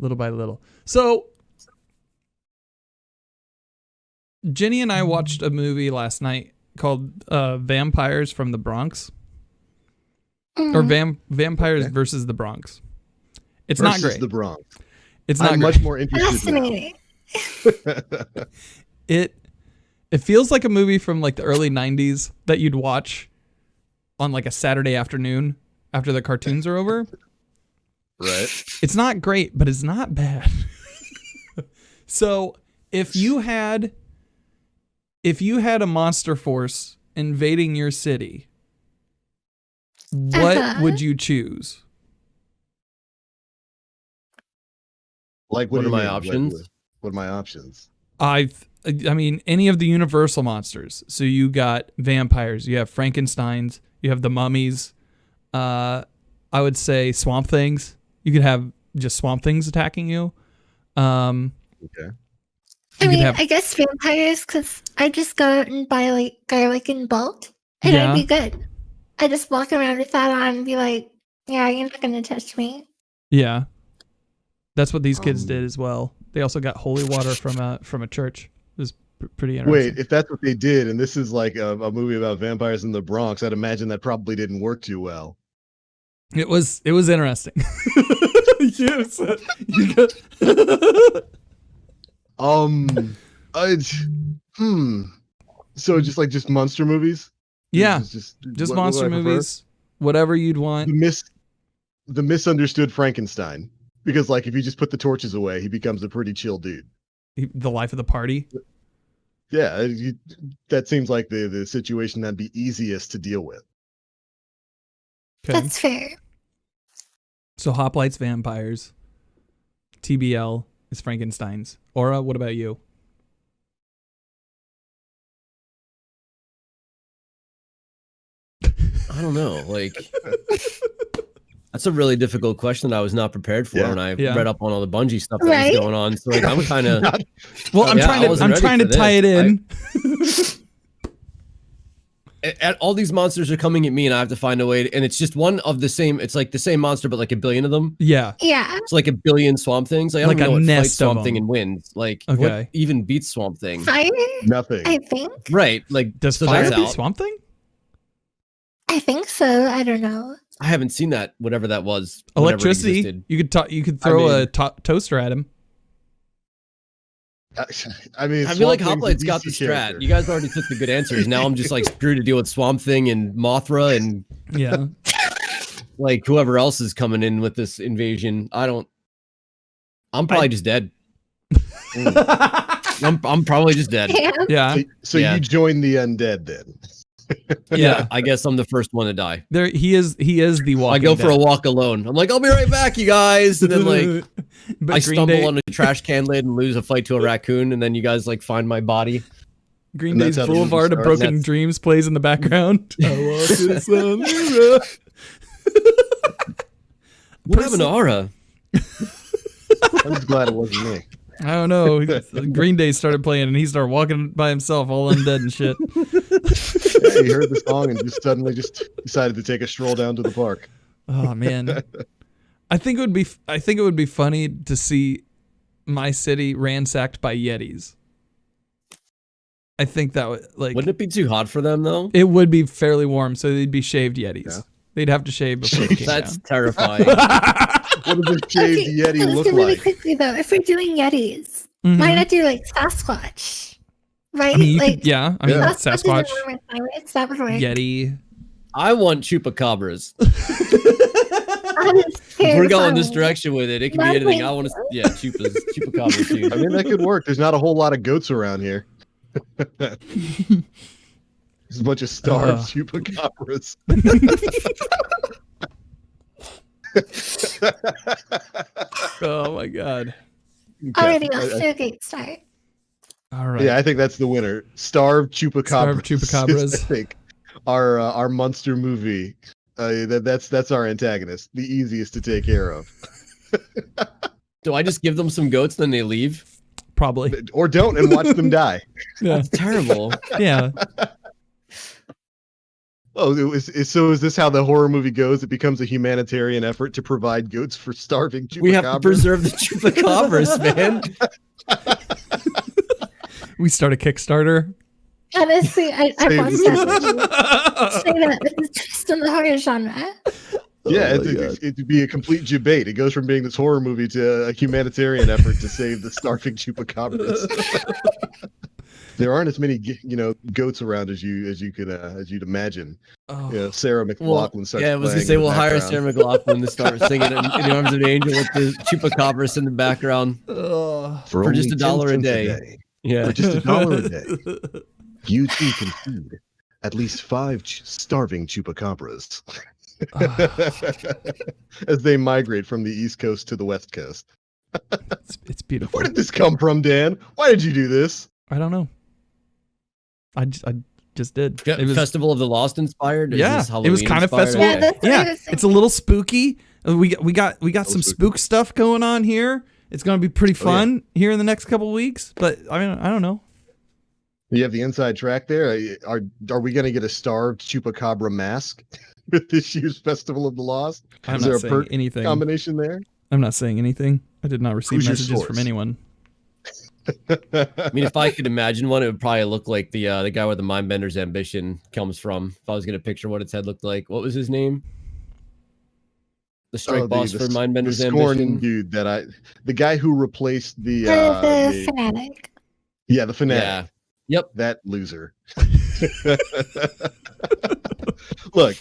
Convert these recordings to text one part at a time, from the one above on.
little by little. So Jenny and I watched a movie last night called Vampires from the Bronx. Or Vampires versus the Bronx. It's not great. The Bronx. It's not I'm great. much more interested now. It feels like a movie from like the early 90s that you'd watch on like a Saturday afternoon after the cartoons are over. Right. It's not great, but it's not bad. So if you had a monster force invading your city, what would you choose? Like, what are my options? What are my options? I mean, any of the Universal monsters. So you got vampires, you have Frankensteins, you have the mummies. I would say swamp things. You could have just swamp things attacking you. Okay. I guess vampires, because I just go out and buy like garlic in bulk, and I'd be good. I just walk around with that on and be like, yeah, you're not gonna touch me. Yeah, that's what these kids did as well. They also got holy water from a church. It was pretty interesting. Wait, if that's what they did, and this is like a movie about vampires in the Bronx, I'd imagine that probably didn't work too well. It was interesting. Yes. So just monster movies? Yeah, just monster movies. Whatever you'd want. The misunderstood Frankenstein, because like if you just put the torches away, he becomes a pretty chill dude. The life of the party. Yeah, that seems like the situation that'd be easiest to deal with. Okay. That's fair. So Hoplite's vampires. TBL is Frankenstein's. Aura, what about you? I don't know. Like, that's a really difficult question that I was not prepared for, and I read up on all the Bungie stuff that was going on. So like, I'm kind of well. I'm trying to tie it in. All these monsters are coming at me, and I have to find a way. And it's just one of the same. It's like the same monster, but like a billion of them. Yeah. It's like a billion Swamp Things. Like, I don't even know what fights Swamp Thing and wins. Like, what even beats Swamp Thing? Fire? Nothing. I think. Right. Like, does fire beat Swamp Thing? I think so. I don't know. I haven't seen that. Whatever that was. Electricity. You could throw a toaster at him. I mean, I feel like Hoplite's got the strat. You guys already took the good answers. Now I'm just like screwed to deal with Swamp Thing and Mothra and like whoever else is coming in with this invasion. I'm probably just dead. I'm probably just dead. Yeah. So you join the undead then. Yeah, I guess I'm the first one to die. There, he is the walking. I go for a walk alone. I'm like, I'll be right back, you guys, and then like I stumble on a trash can lid and lose a fight to a raccoon, and then you guys like find my body. Green Day's Boulevard of Broken Dreams plays in the background. I walk this on the road. What happened to Aura? I'm just glad it wasn't me. I don't know. Green Day started playing, and he started walking by himself, all undead and shit. Yeah, he heard the song and just suddenly decided to take a stroll down to the park. Oh man, I think it would be funny to see my city ransacked by Yetis. I think that would Wouldn't it be too hot for them though? It would be fairly warm, so they'd be shaved Yetis. Yeah. They'd have to shave before they came That's down. terrifying. What does a shaved Yeti look like? Really quickly though, if we're doing Yetis, why not do like Sasquatch? Right? I mean, like, Sasquatch. That would work. Yeti. I want chupacabras. If we're going this direction with it, it can be anything. I want to, chupacabras too. I mean, that could work. There's not a whole lot of goats around here. There's a bunch of starved chupacabras. Oh my god. Already off to a great start. All right. Yeah, I think that's the winner. Starved chupacabras. Starved chupacabras. I think our monster movie. That's our antagonist. The easiest to take care of. Do I just give them some goats, then they leave? Probably. Or don't and watch them die. Yeah. That's terrible. Yeah. Oh, so is this how the horror movie goes? It becomes a humanitarian effort to provide goats for starving chupacabras? We have to preserve the chupacabras, man. We start a Kickstarter. Honestly, I want that. Say that it's just in the horror genre. Yeah, it'd be a complete debate. It goes from being this horror movie to a humanitarian effort to save the starving chupacabras. There aren't as many, goats around as you'd imagine. Oh. Sarah McLachlan starts. Yeah, I was gonna say we'll hire Sarah McLachlan to start singing in the arms of an angel with the chupacabras in the background for just $1 a day. Yeah, for just $1 a day, you too can feed at least 5 starving chupacabras as they migrate from the East Coast to the West Coast. It's beautiful. Where did this come from, Dan? Why did you do this? I don't know. I just did. It was Festival of the Lost inspired. Yeah, it was kind of festival. Yeah, it's a little spooky. We got some spook stuff going on here. It's gonna be pretty fun here in the next couple of weeks. But I mean, I don't know. You have the inside track there. Are we gonna get a starved chupacabra mask with this year's Festival of the Lost? Is there a perk anything combination there? I'm not saying anything. I did not receive messages from anyone. I mean, if I could imagine one, it would probably look like the guy where the Mindbender's ambition comes from. If I was going to picture what its head looked like, what was his name? The strike boss for Mindbender's ambition. Dude, the guy who replaced the fanatic. Yeah, the fanatic. Yeah. Yep. That loser. Look,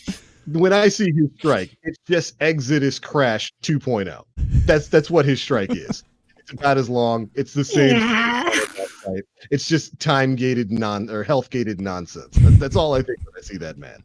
when I see his strike, it's just Exodus Crash 2.0. That's what his strike is. It's about as long. It's the same. Yeah. It's just time-gated health-gated nonsense. That's all I think when I see that man.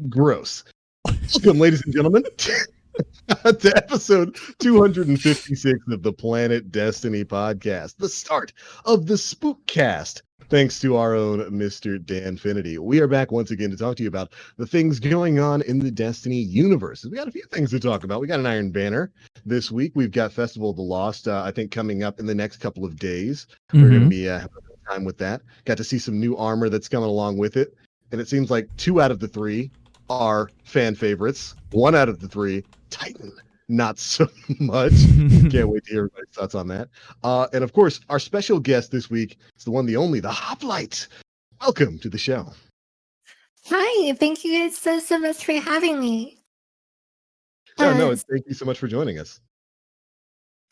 Gross. Welcome, ladies and gentlemen, to episode 256 of the Planet Destiny podcast, the start of the Spookcast. Thanks to our own Mr. Dan Finity. We are back once again to talk to you about the things going on in the Destiny universe. We got a few things to talk about. We got an Iron Banner this week. We've got Festival of the Lost, I think, coming up in the next couple of days. Mm-hmm. We're going to be having a time with that. Got to see some new armor that's coming along with it. And it seems like 2 out of the 3 are fan favorites. 1 out of the 3, Titan. Not so much. Can't wait to hear everybody's thoughts on that. And of course, our special guest this week is the one, the only, the Hoplite. Welcome to the show. Hi, thank you guys so much for having me. Thank you so much for joining us.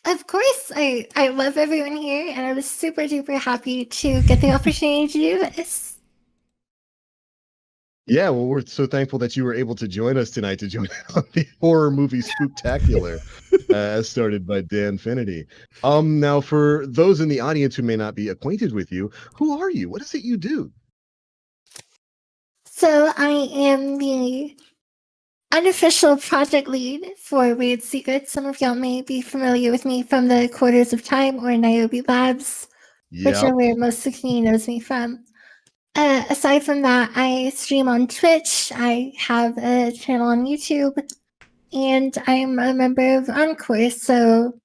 Of course, I love everyone here, and I was super duper happy to get the opportunity to do this. Yeah, well, we're so thankful that you were able to join us tonight to join on the horror movie Spooktacular, as started by Dan Finity. Now, for those in the audience who may not be acquainted with you, who are you? What is it you do? So I am the unofficial project lead for Weird Secrets. Some of y'all may be familiar with me from the Quarters of Time or Niobe Labs, which are where most of the community knows me from. Aside from that, I stream on Twitch, I have a channel on YouTube, and I'm a member of Encore, so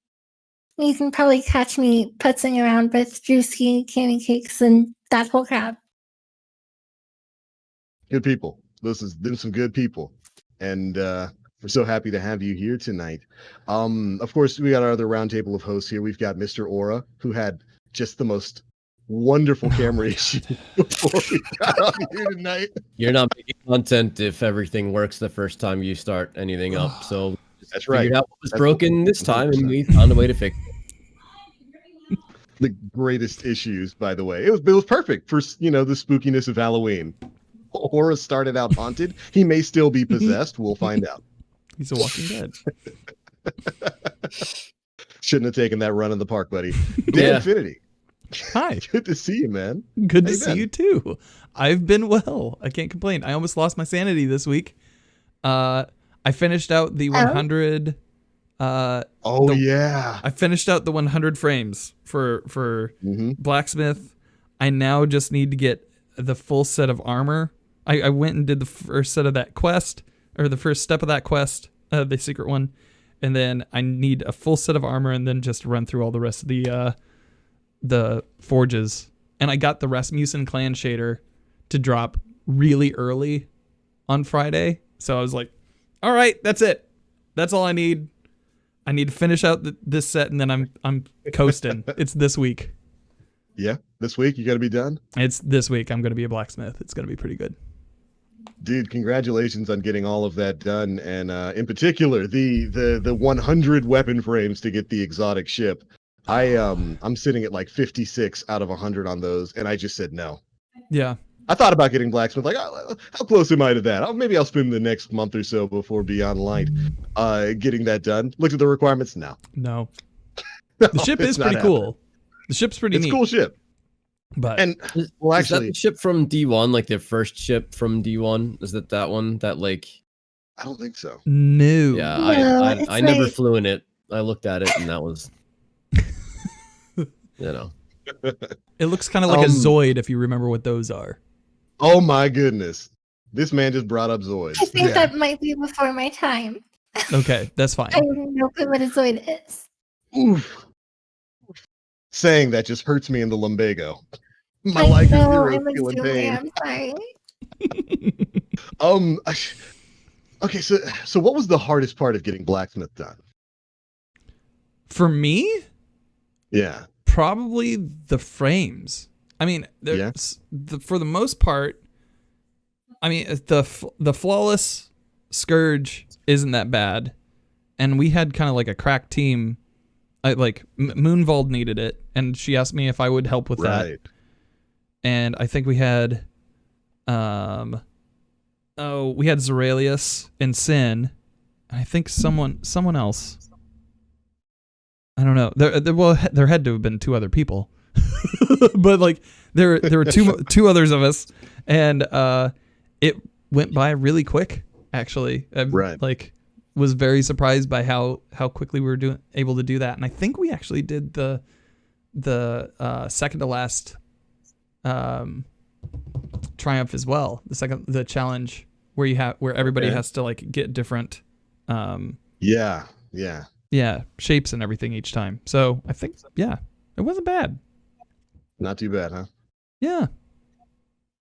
you can probably catch me putzing around with Drewski, Candy Cakes, and that whole crowd. Good people. Those are some good people. And we're so happy to have you here tonight. Of course, we got our other roundtable of hosts here. We've got Mr. Aura, who had just the most wonderful camera issue before we got on here tonight. You're not making content if everything works the first time you start anything up. So that's right. Figured out what was broken this time, and we found a way to fix it. The greatest issues, by the way. It was perfect for the spookiness of Halloween. Aura started out haunted. He may still be possessed. We'll find out. He's a Walking Dead. Shouldn't have taken that run in the park, buddy. Dan Infinity. Hi. Good to see you, man. Good to see you too. I've been well. I can't complain. I almost lost my sanity this week. I finished out the 100. I finished out the 100 frames for Blacksmith. I now just need to get the full set of armor. I went and did the first set of that quest, or the first step of that quest, the secret one, and then I need a full set of armor, and then just run through all the rest of the forges. And I got the Rasmussen clan shader to drop really early on Friday. So I was like, all right, that's it. That's all I need. I need to finish out this set, and then I'm coasting. It's this week. Yeah, this week you got to be done. It's this week. I'm going to be a blacksmith. It's going to be pretty good. Dude, congratulations on getting all of that done, and in particular the 100 weapon frames to get the exotic ship. I'm sitting at like 56 out of 100 on those, and I just said no. Yeah. I thought about getting blacksmith. Like, how close am I to that? Maybe I'll spend the next month or so before Beyond Light, getting that done. Looked at the requirements. No. The ship is pretty cool. The ship's pretty neat. It's a cool ship. But well, is that actually, the ship from D1, like the first ship from D1? Is that one that like? I don't think so. No. Yeah, No, I never flew in it. I looked at it and that was, It looks kind of like a Zoid if you remember what those are. Oh my goodness. This man just brought up Zoids. I think that might be before my time. Okay, that's fine. I have no clue what a Zoid is. Oof. Saying that just hurts me in the lumbago. My I life know, is I'm zero, feeling assuming, pain. I'm sorry. Okay, so what was the hardest part of getting blacksmith done? For me, Yeah. probably the frames. I mean, for the most part, I mean, the flawless Scourge isn't that bad, and we had kind of like a crack team. Moonvald needed it, and she asked me if I would help with that. And I think we had, we had Zeralius and Sin, and I think someone else. I don't know. There had to have been two other people, but like there were two others of us, and it went by really quick. Actually, like was very surprised by how quickly we were able to do that, and I think we actually did the second to last triumph as well. The challenge where everybody has to like get different shapes and everything each time. So I think it wasn't bad. Not too bad, huh? Yeah.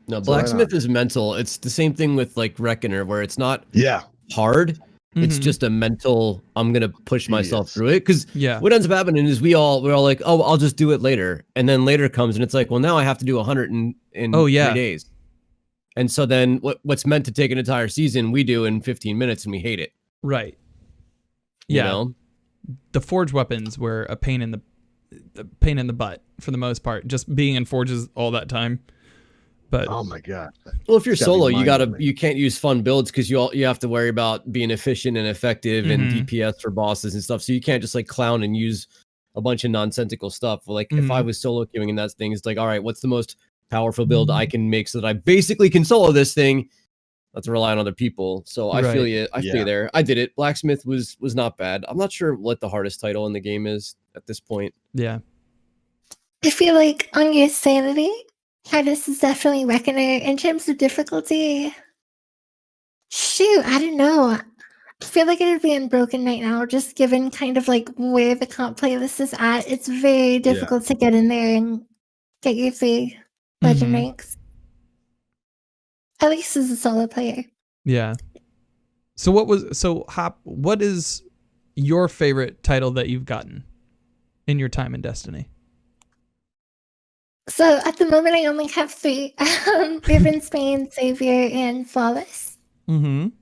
No, blacksmith is mental. It's the same thing with like Reckoner, where it's not hard. It's just a mental, I'm going to push myself through it. Because what ends up happening is we're all like, oh, I'll just do it later. And then later comes and it's like, well, now I have to do 100 in 3 days. And so then what's meant to take an entire season, we do in 15 minutes and we hate it. Right. You know? The forge weapons were a pain in the butt for the most part. Just being in forges all that time. But oh my god. Well, if you're solo, you can't use fun builds because you have to worry about being efficient and effective and DPS for bosses and stuff. So you can't just like clown and use a bunch of nonsensical stuff. Like if I was solo queuing and that thing, it's like, all right, what's the most powerful build I can make so that I basically can solo this thing? Let's rely on other people. So I feel you. I feel you there. I did it. Blacksmith was not bad. I'm not sure what the hardest title in the game is at this point. Yeah. I feel like on your sanity, hardest is definitely Reckoner. In terms of difficulty, shoot, I don't know. I feel like it would be unbroken right now, just given kind of like where the comp playlist is at. It's very difficult to get in there and get your 3 legend ranks. At least as a solo player. Yeah. So what is your favorite title that you've gotten in your time in Destiny? So at the moment, I only have 3: Riven, Spain, Savior, and Flawless. And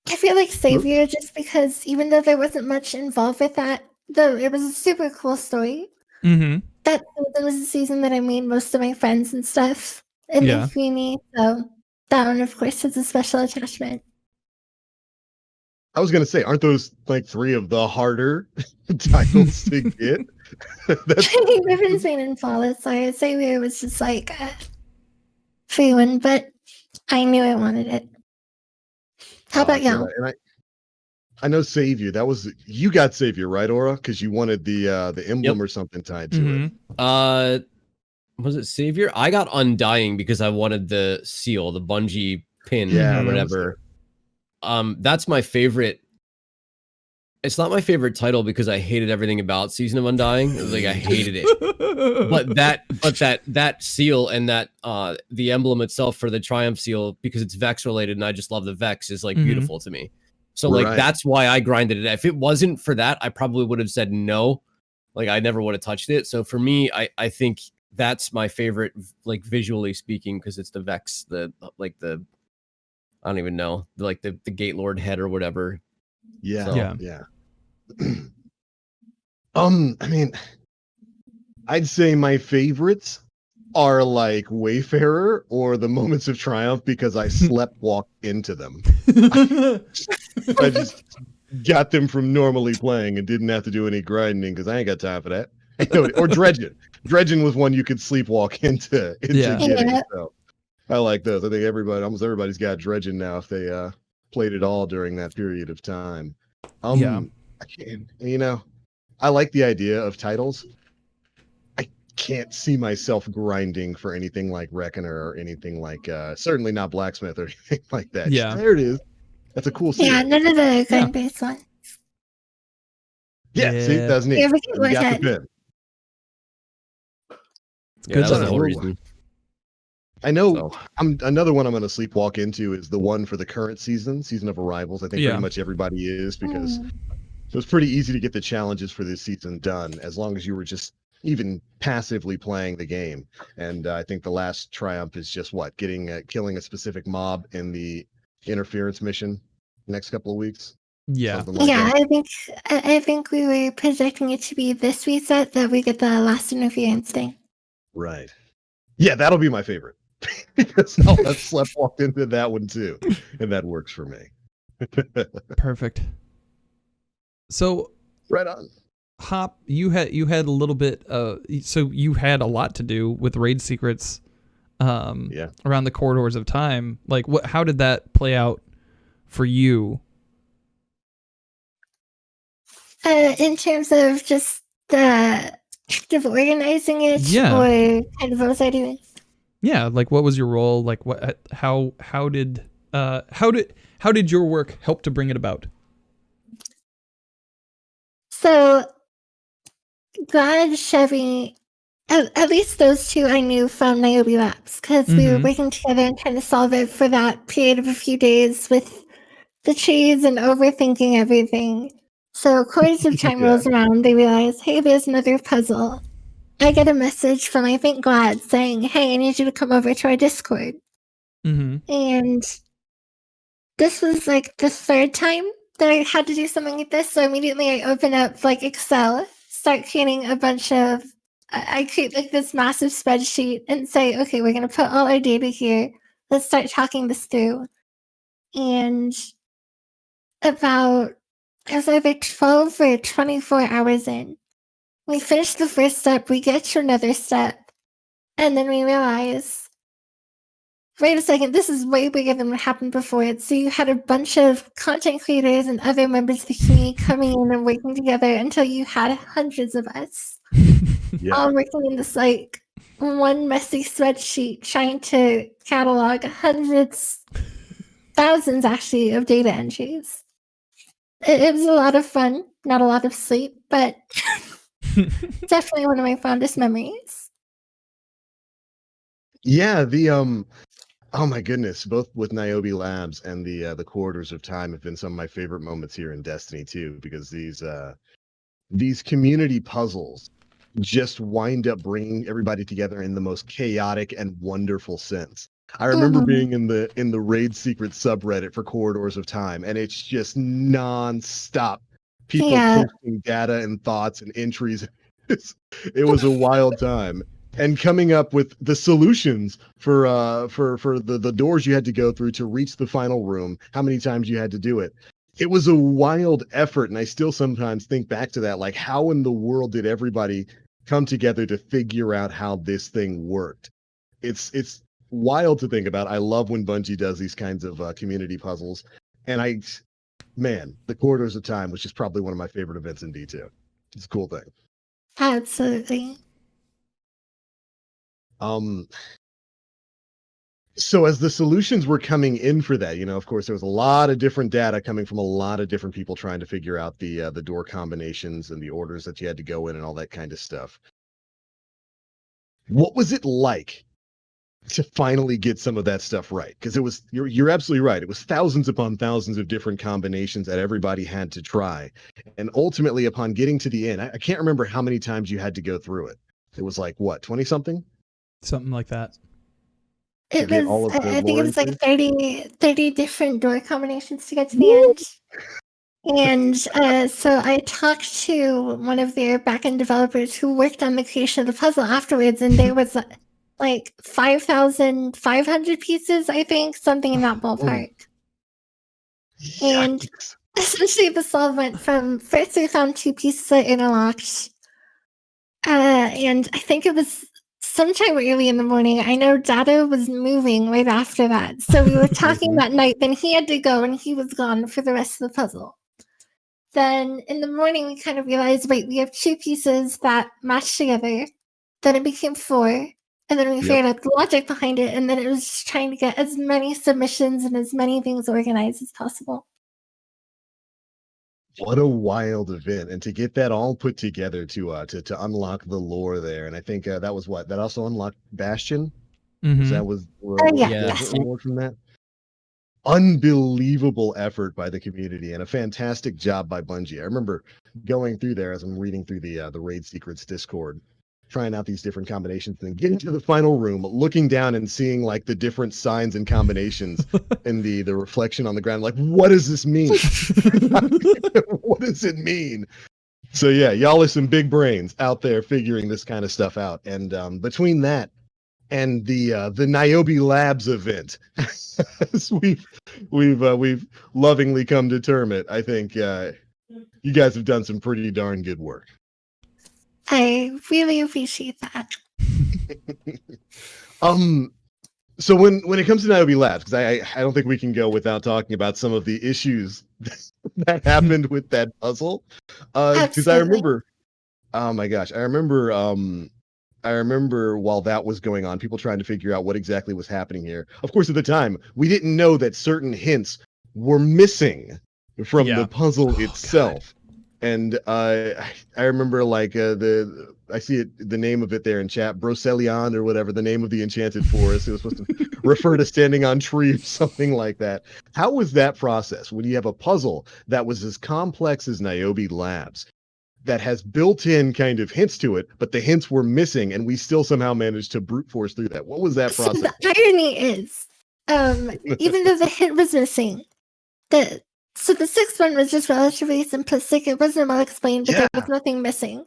I feel like Savior, just because even though there wasn't much involved with that, though it was a super cool story. That was the season that I made most of my friends and stuff in the community. So that one, of course, has a special attachment. I was gonna say, aren't those like 3 of the harder titles to get? Riven, Spain, and Flawless. So I'd say it was just like a free one, but I knew I wanted it. How about y'all? And I know Savior. That was you got Savior, right, Aura? Because you wanted the emblem or something tied to it. Was it Savior? I got Undying because I wanted the seal, the bungee pin or whatever. That's my favorite It's not my favorite title because I hated everything about Season of Undying. It was like I hated it. But that seal and that the emblem itself for the Triumph seal, because it's Vex related and I just love the Vex, is like beautiful to me. So like that's why I grinded it. If it wasn't for that, I probably would have said no. Like I never would have touched it. So for me, I think that's my favorite, like visually speaking, because it's the Vex, I don't even know, like the Gate Lord head or whatever. Yeah. I mean, I'd say my favorites are like Wayfarer or the Moments of Triumph because I slept walked into them. I just got them from normally playing and didn't have to do any grinding because I ain't got time for that. Or Dredgen. Dredgen was one you could sleepwalk into getting. So I like those. I think almost everybody's got Dredgen now if they played it all during that period of time. I like the idea of titles. I can't see myself grinding for anything like Reckoner or anything like certainly not Blacksmith or anything like that. Yeah. There it is. That's a cool series. Yeah, none of the grind-based ones. Yeah, see, that's neat. You got the pin. Yeah, that was the whole reason. I know another one I'm going to sleepwalk into is the one for the current season of Arrivals. I think pretty much everybody is because it was pretty easy to get the challenges for this season done as long as you were just even passively playing the game. And I think the last triumph is just killing a specific mob in the interference mission next couple of weeks. Yeah. I think we were projecting it to be this reset that we get the last interference thing. Right. Yeah, that'll be my favorite. Because I'll have slept walked into that one too. And that works for me. Perfect. So right on. Hop, you had a little bit so you had a lot to do with raid secrets around the corridors of time. Like how did that play out for you? In terms of just the of organizing it, or kind of what was I doing? Yeah, like what was your role? Like how did your work help to bring it about? So glad Chevy, at least those two I knew from Niobe Labs, because we were working together and trying to solve it for that period of a few days with the trees and overthinking everything. So quarters of time rolls around, they realize, hey, there's another puzzle. I get a message from, I think, Glad saying, hey, I need you to come over to our Discord. And this was like the third time that I had to do something like this. So immediately I open up like Excel, start creating a bunch of, I create like this massive spreadsheet and say, okay, we're going to put all our data here. Let's start talking this through. And it was either 12 or 24 hours in. We finish the first step, we get to another step, and then we realize, wait a second, this is way bigger than what happened before. So you had a bunch of content creators and other members of the community coming in and working together until you had hundreds of us all working in this like one messy spreadsheet trying to catalog thousands actually of data entries. It was a lot of fun, not a lot of sleep, but definitely one of my fondest memories. Yeah, oh my goodness, both with Niobe Labs and the Corridors of Time have been some of my favorite moments here in Destiny 2 because these community puzzles just wind up bringing everybody together in the most chaotic and wonderful sense. I remember being in the raid secret subreddit for Corridors of Time, and it's just non-stop people posting data and thoughts and entries. It was a wild time. And coming up with the solutions for the doors you had to go through to reach the final room, how many times you had to do it. It was a wild effort, and I still sometimes think back to that, like how in the world did everybody come together to figure out how this thing worked? It's wild to think about. I love when Bungie does these kinds of community puzzles, and the Corridors of Time, which is probably one of my favorite events in D2. It's a cool thing. Absolutely. So as the solutions were coming in for that, of course, there was a lot of different data coming from a lot of different people trying to figure out the door combinations and the orders that you had to go in and all that kind of stuff. What was it like to finally get some of that stuff right? Because you're absolutely right. It was thousands upon thousands of different combinations that everybody had to try. And ultimately, upon getting to the end, I can't remember how many times you had to go through it. It was like, what, 20 something? Something like that. It was, I think it was like 30 different door combinations to get to the end. And so I talked to one of their backend developers who worked on the creation of the puzzle afterwards, and there was like 5,500 pieces, I think, something in that ballpark. And essentially the solve went from, first we found 2 pieces that interlocked, and I think it was sometime early in the morning. I know Dado was moving right after that, so we were talking that night, then he had to go and he was gone for the rest of the puzzle. Then in the morning, we kind of realized, wait, we have 2 pieces that match together. Then it became 4. And then we figured out the logic behind it. And then it was just trying to get as many submissions and as many things organized as possible. What a wild event. And to get that all put together to unlock the lore there. And I think that was that also unlocked Bastion? Mm-hmm. That was yeah. from that? Unbelievable effort by the community and a fantastic job by Bungie. I remember going through there as I'm reading through the Raid Secrets Discord, trying out these different combinations, and then getting to the final room, looking down and seeing like the different signs and combinations and the reflection on the ground. Like, what does this mean? What does it mean? So yeah, y'all are some big brains out there figuring this kind of stuff out. And between that and the Niobe Labs event, as we've lovingly come to term it, I think you guys have done some pretty darn good work. I really appreciate that. So when it comes to Niobe Labs, because I don't think we can go without talking about some of the issues that happened with that puzzle. Because I remember, oh my gosh, I remember while that was going on, people trying to figure out what exactly was happening here. Of course, at the time, we didn't know that certain hints were missing from the puzzle itself. And I remember like I see it, the name of it there in chat, Brocelion or whatever, the name of the enchanted forest. It was supposed to refer to standing on tree or something like that. How was that process when you have a puzzle that was as complex as Niobe Labs, that has built-in kind of hints to it, but the hints were missing, and we still somehow managed to brute force through that? What was that process? So the irony is, even though the hint was missing, so the 6th one was just relatively simplistic. It wasn't well explained, but there was nothing missing.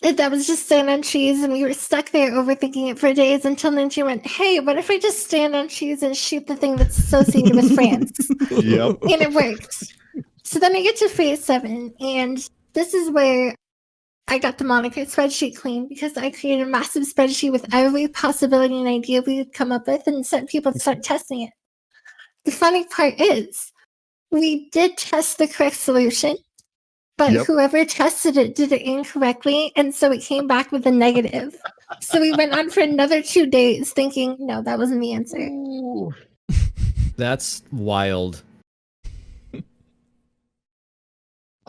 That was just stand on trees, and we were stuck there overthinking it for days until Ninja went, hey, what if I just stand on trees and shoot the thing that's associated with France? Yep. And it worked. So then I get to phase 7, and this is where I got the moniker spreadsheet clean, because I created a massive spreadsheet with every possibility and idea we would come up with and sent people to start testing it. The funny part is, we did test the correct solution, but whoever tested it did it incorrectly, and so it came back with a negative. So we went on for another 2 days thinking, no, that wasn't the answer. Ooh. That's wild.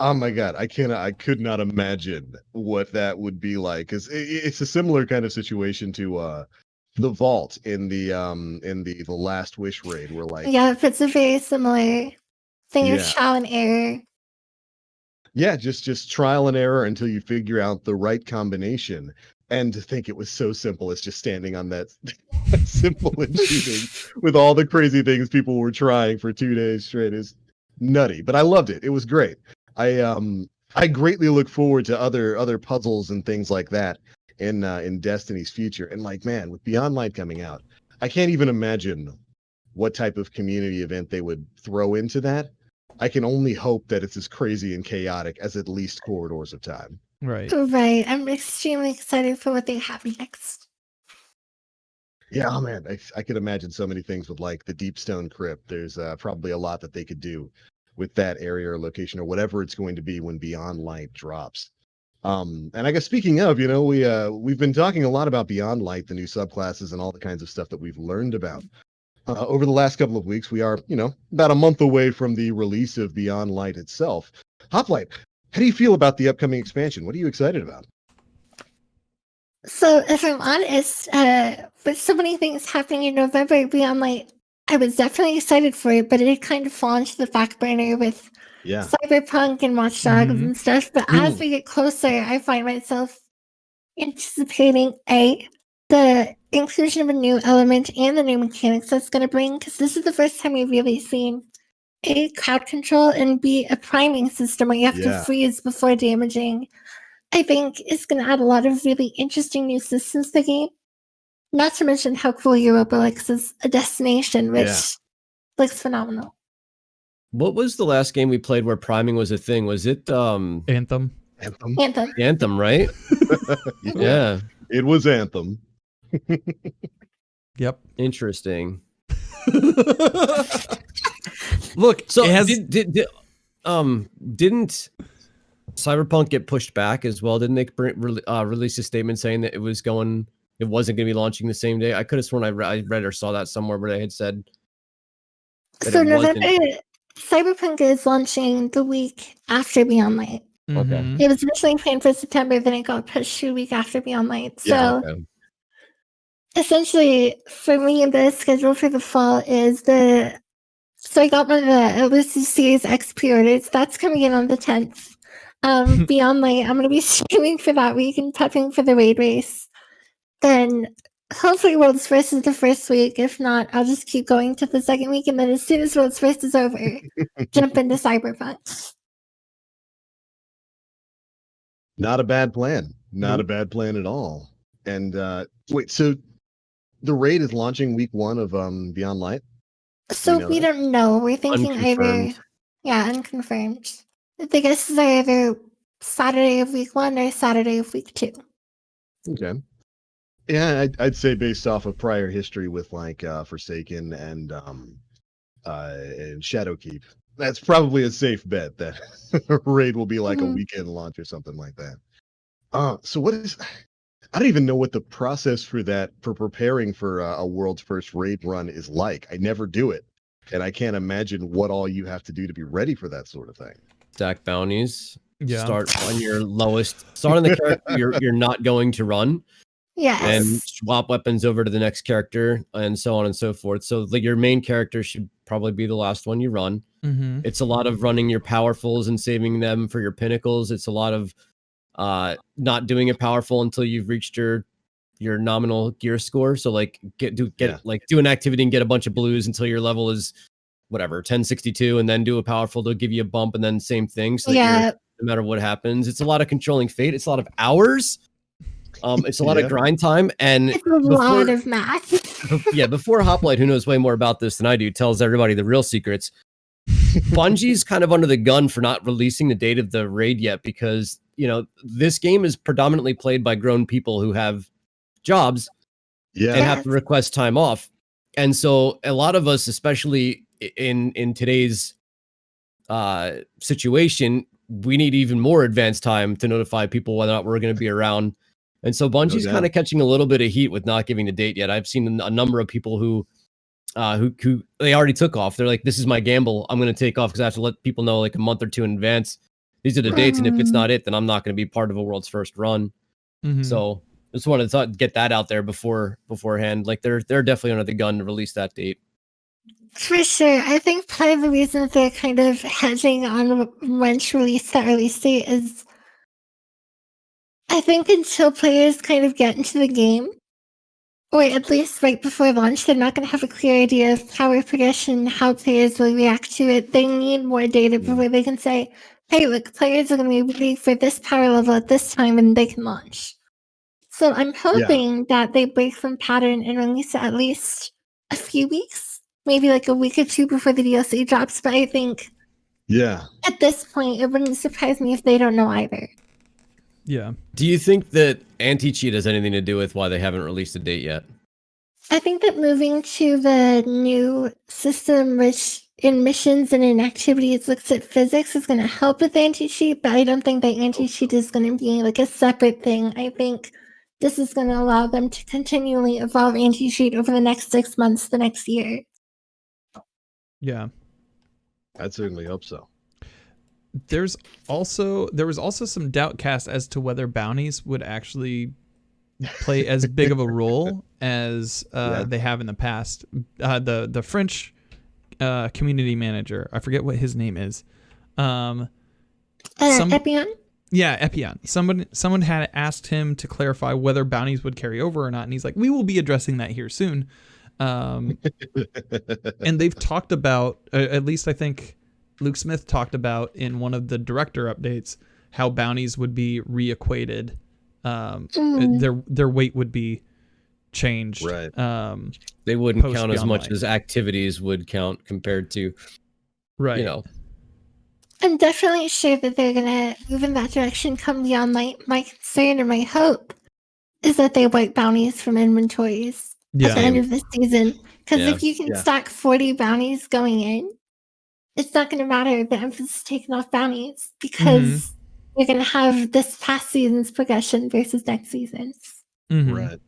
Oh my God, I could not imagine what that would be like, because it's a similar kind of situation to the vault in the Last Wish raid, where like it's a very similar thing of trial and error. Yeah, just trial and error until you figure out the right combination. And to think it was so simple as just standing on that simple and shooting with all the crazy things people were trying for 2 days straight is nutty. But I loved it. It was great. I greatly look forward to other puzzles and things like that in Destiny's future. And like, man, with Beyond Light coming out, I can't even imagine what type of community event they would throw into that. I can only hope that it's as crazy and chaotic as at least Corridors of Time. Right. I'm extremely excited for what they have next. Yeah, oh man, I could imagine so many things with like the Deep Stone Crypt. There's probably a lot that they could do with that area or location or whatever it's going to be when Beyond Light drops. And I guess speaking of, we've been talking a lot about Beyond Light, the new subclasses and all the kinds of stuff that we've learned about. over the last couple of weeks, we are, about a month away from the release of Beyond Light itself. Hoplite, how do you feel about the upcoming expansion? What are you excited about? So, if I'm honest, with so many things happening in November, Beyond Light, I was definitely excited for it, but it had kind of fallen to the back burner with Cyberpunk and Watch Dogs and stuff. But as we get closer, I find myself anticipating the inclusion of a new element and the new mechanics that's going to bring, because this is the first time we've really seen A, crowd control, and B, a priming system where you have to freeze before damaging. I think it's going to add a lot of really interesting new systems to the game. Not to mention how cool Europa looks as a destination, which looks phenomenal. What was the last game we played where priming was a thing? Was it Anthem? Anthem, right? Yeah. It was Anthem. Yep. Interesting. Look, so didn't Cyberpunk get pushed back as well? Didn't they release a statement saying that it wasn't going to be launching the same day? I could have sworn I read or saw that somewhere where they had said. So November, Cyberpunk is launching the week after Beyond Light. Okay. It was originally planned for September, then it got pushed to a week after Beyond Light. So essentially, for me, the schedule for the fall is so I got one of the Elusive Series X pre-orders. That's coming in on the 10th. Beyond Light, I'm going to be streaming for that week and prepping for the raid race. Then hopefully World's First is the first week. If not, I'll just keep going to the second week. And then as soon as World's First is over, jump into Cyberpunk. Not a bad plan. Not a bad plan at all. And wait, so the raid is launching week 1 of Beyond Light? So we don't know. We're thinking unconfirmed. The guesses are either Saturday of week 1 or Saturday of week 2. Okay. Yeah, I'd say based off of prior history with like Forsaken and Shadowkeep, that's probably a safe bet that raid will be like a weekend launch or something like that. So I don't even know what the process for preparing for a world's first raid run is like. I never do it, and I can't imagine what all you have to do to be ready for that sort of thing. Stack bounties. Start on your lowest. Start on the character you're not going to run. Yes. And swap weapons over to the next character, and so on and so forth. So like your main character should probably be the last one you run. It's a lot of running your powerfuls and saving them for your pinnacles. It's a lot of not doing a powerful until you've reached your nominal gear score. So like do an activity and get a bunch of blues until your level is whatever 1062, and then do a powerful to give you a bump, and then same thing. So that no matter what happens, it's a lot of controlling fate. It's a lot of hours. It's a lot of grind time, and it's a lot of math. Before Hoplite, who knows way more about this than I do, tells everybody the real secrets. Bungie's kind of under the gun for not releasing the date of the raid yet, because this game is predominantly played by grown people who have jobs and have to request time off, and so a lot of us, especially in today's situation, we need even more advanced time to notify people whether or not we're going to be around. And so Bungie's kind of catching a little bit of heat with not giving the date yet. I've seen a number of people who they already took off. They're like, this is my gamble. I'm going to take off because I have to let people know like a month or two in advance. These are the dates. And if it's not it, then I'm not going to be part of a world's first run. So just wanted to get that out there beforehand. Like they're definitely under the gun to release that date. For sure. I think part of the reason that they're kind of hedging on when to release that release date is I think until players kind of get into the game, or at least right before launch, they're not going to have a clear idea of power progression, how players will react to it. They need more data before they can say, hey, look, players are going to be ready for this power level at this time and they can launch. So I'm hoping that they break from pattern and release it at least a few weeks, maybe like a week or two before the DLC drops. But I think at this point, it wouldn't surprise me if they don't know either. Yeah. Do you think that anti-cheat has anything to do with why they haven't released a date yet? I think that moving to the new system, which in missions and in activities looks at physics, is going to help with anti-cheat, but I don't think that anti-cheat is going to be like a separate thing. I think this is going to allow them to continually evolve anti-cheat over the next 6 months, the next year. Yeah. I'd certainly hope so. There was also some doubt cast as to whether bounties would actually play as big of a role as they have in the past. The French community manager, I forget what his name is. Epion? Yeah, Epion. Someone had asked him to clarify whether bounties would carry over or not, and he's like, "We will be addressing that here soon." And they've talked about, at least I think Luke Smith talked about in one of the director updates, how bounties would be reequated. Their weight would be changed. Right. They wouldn't count as much as activities would count compared to, right. You know. I'm definitely sure that they're gonna move in that direction come beyond my concern or my hope is that they wipe bounties from inventories at the end of the season. Because if you can stack 40 bounties going in, it's not gonna matter the emphasis taken off bounties because you're gonna have this past season's progression versus next season's. Right.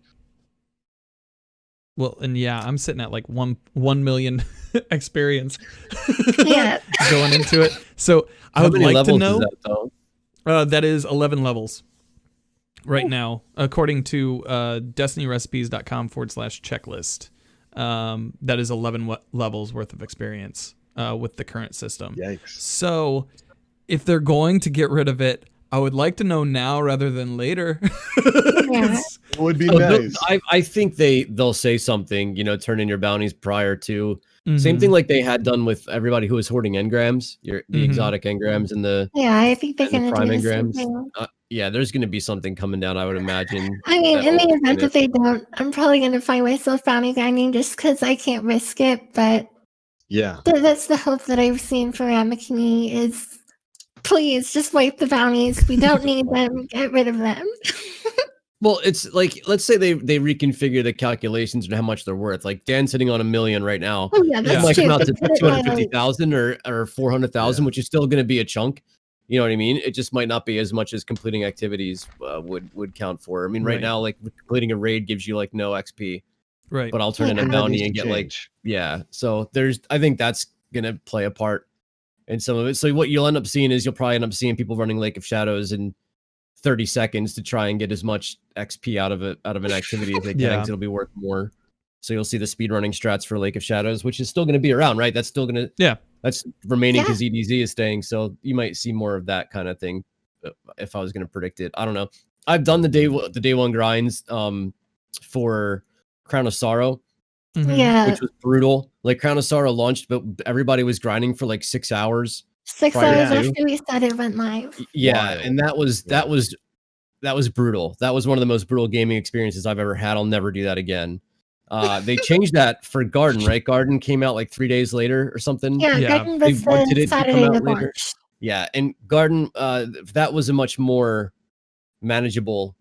Well, and I'm sitting at like 1 million experience going into it. So I would like to know. That is 11 levels right now, according to destinyrecipes.com/checklist. That is 11 levels worth of experience with the current system. Yikes. So if they're going to get rid of it, I would like to know now rather than later. It would be nice. I think they'll say something, turn in your bounties prior to. Same thing like they had done with everybody who was hoarding engrams, the exotic engrams and the I think they're going to prime do engrams. Yeah, there's going to be something coming down, I would imagine. I mean, in the event that they don't, I'm probably going to find myself bounty grinding just because I can't risk it. But that's the hope that I've seen for Amicini is, please just wipe the bounties. We don't need them. Get rid of them. Well, it's like, let's say they reconfigure the calculations and how much they're worth. Like Dan's sitting on $1 million right now. Oh, yeah, that's might true. come out to 250,000 or 400,000, which is still going to be a chunk. You know what I mean? It just might not be as much as completing activities would count for. I mean, right now, like completing a raid gives you like no XP. Right. But I'll turn in a bounty and get So I think that's going to play a part in some of it. So what you'll end up seeing is you'll probably end up seeing people running Lake of Shadows in 30 seconds to try and get as much XP out of an activity as they can, because it'll be worth more. So you'll see the speedrunning strats for Lake of Shadows, which is still going to be around, right? That's still going to that's remaining because EDZ is staying. So you might see more of that kind of thing if I was going to predict it. I don't know. I've done the day one grinds for Crown of Sorrow, which was brutal. Like Crown of Sorrow launched, but everybody was grinding for like 6 hours. 6 hours after we said it went live. And that was brutal. That was one of the most brutal gaming experiences I've ever had. I'll never do that again. They changed that for Garden, right? Garden came out like 3 days later or something. Garden was the Saturday of launch. Yeah, and Garden, that was a much more manageable,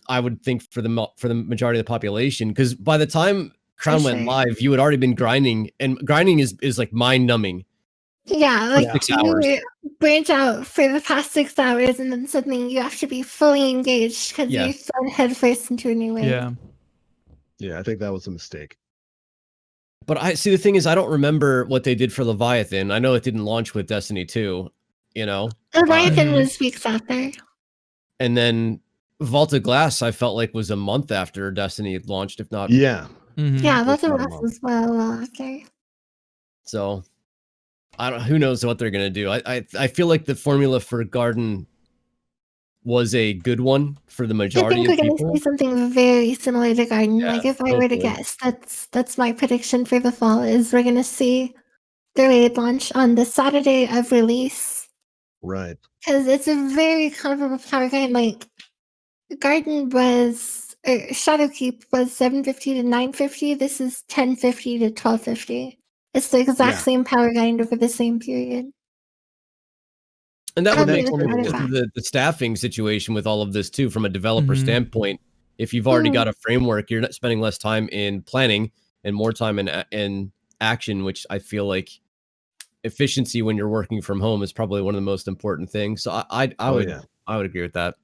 I would think for the majority of the population, because by the time Crown went live, you had already been grinding, and grinding is like mind numbing. Yeah, like 6 hours. You branch out for the past 6 hours, and then suddenly you have to be fully engaged because you're thrown headfirst into a new wave. Yeah, I think that was a mistake. But I see, the thing is, I don't remember what they did for Leviathan. I know it didn't launch with Destiny 2, Leviathan was weeks after. And then Vault of Glass, I felt like was a month after Destiny launched, if not. Yeah, Vault of Glass was well after. So who knows what they're gonna do. I feel like the formula for Garden was a good one for the majority of people. I think we're gonna see something very similar to Garden. Like if I were to guess, that's my prediction for the fall, is we're gonna see the raid launch on the Saturday of release. Right. Because it's a very comparable power grind. Like Garden was Shadowkeep was 750 to 950. This is 1050 to 1250. It's the exact same power grind over the same period. And that would make the staffing situation with all of this too, from a developer standpoint. If you've already got a framework, you're not spending less time in planning and more time in action, which I feel like efficiency when you're working from home is probably one of the most important things. So I would agree with that.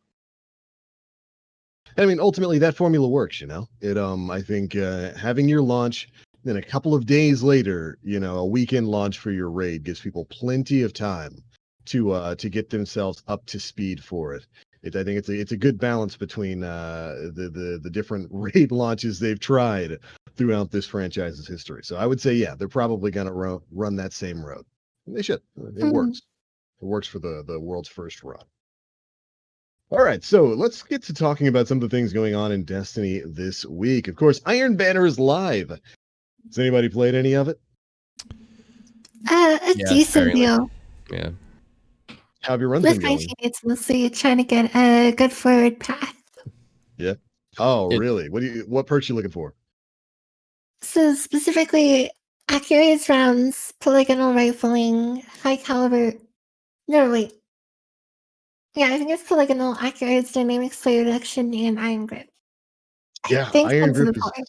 I mean, ultimately that formula works, It I think having your launch Then a couple of days later, a weekend launch for your raid gives people plenty of time to get themselves up to speed for it. I think it's a good balance between the different raid launches they've tried throughout this franchise's history. So I would say, yeah, they're probably going to run that same road. And they should. It works. It works for the world's first run. All right, so let's get to talking about some of the things going on in Destiny this week. Of course, Iron Banner is live. Has anybody played any of it? A decent deal. Yeah. How have your runs been With my going? teammates, mostly trying to get a good forward path. Yeah. Oh, really? What perks you looking for? So specifically, accurate rounds, polygonal rifling, high caliber. No, wait. Yeah, I think it's polygonal, accurate, dynamic spray reduction, and iron grip. Yeah, I think Iron those are Grip the is four.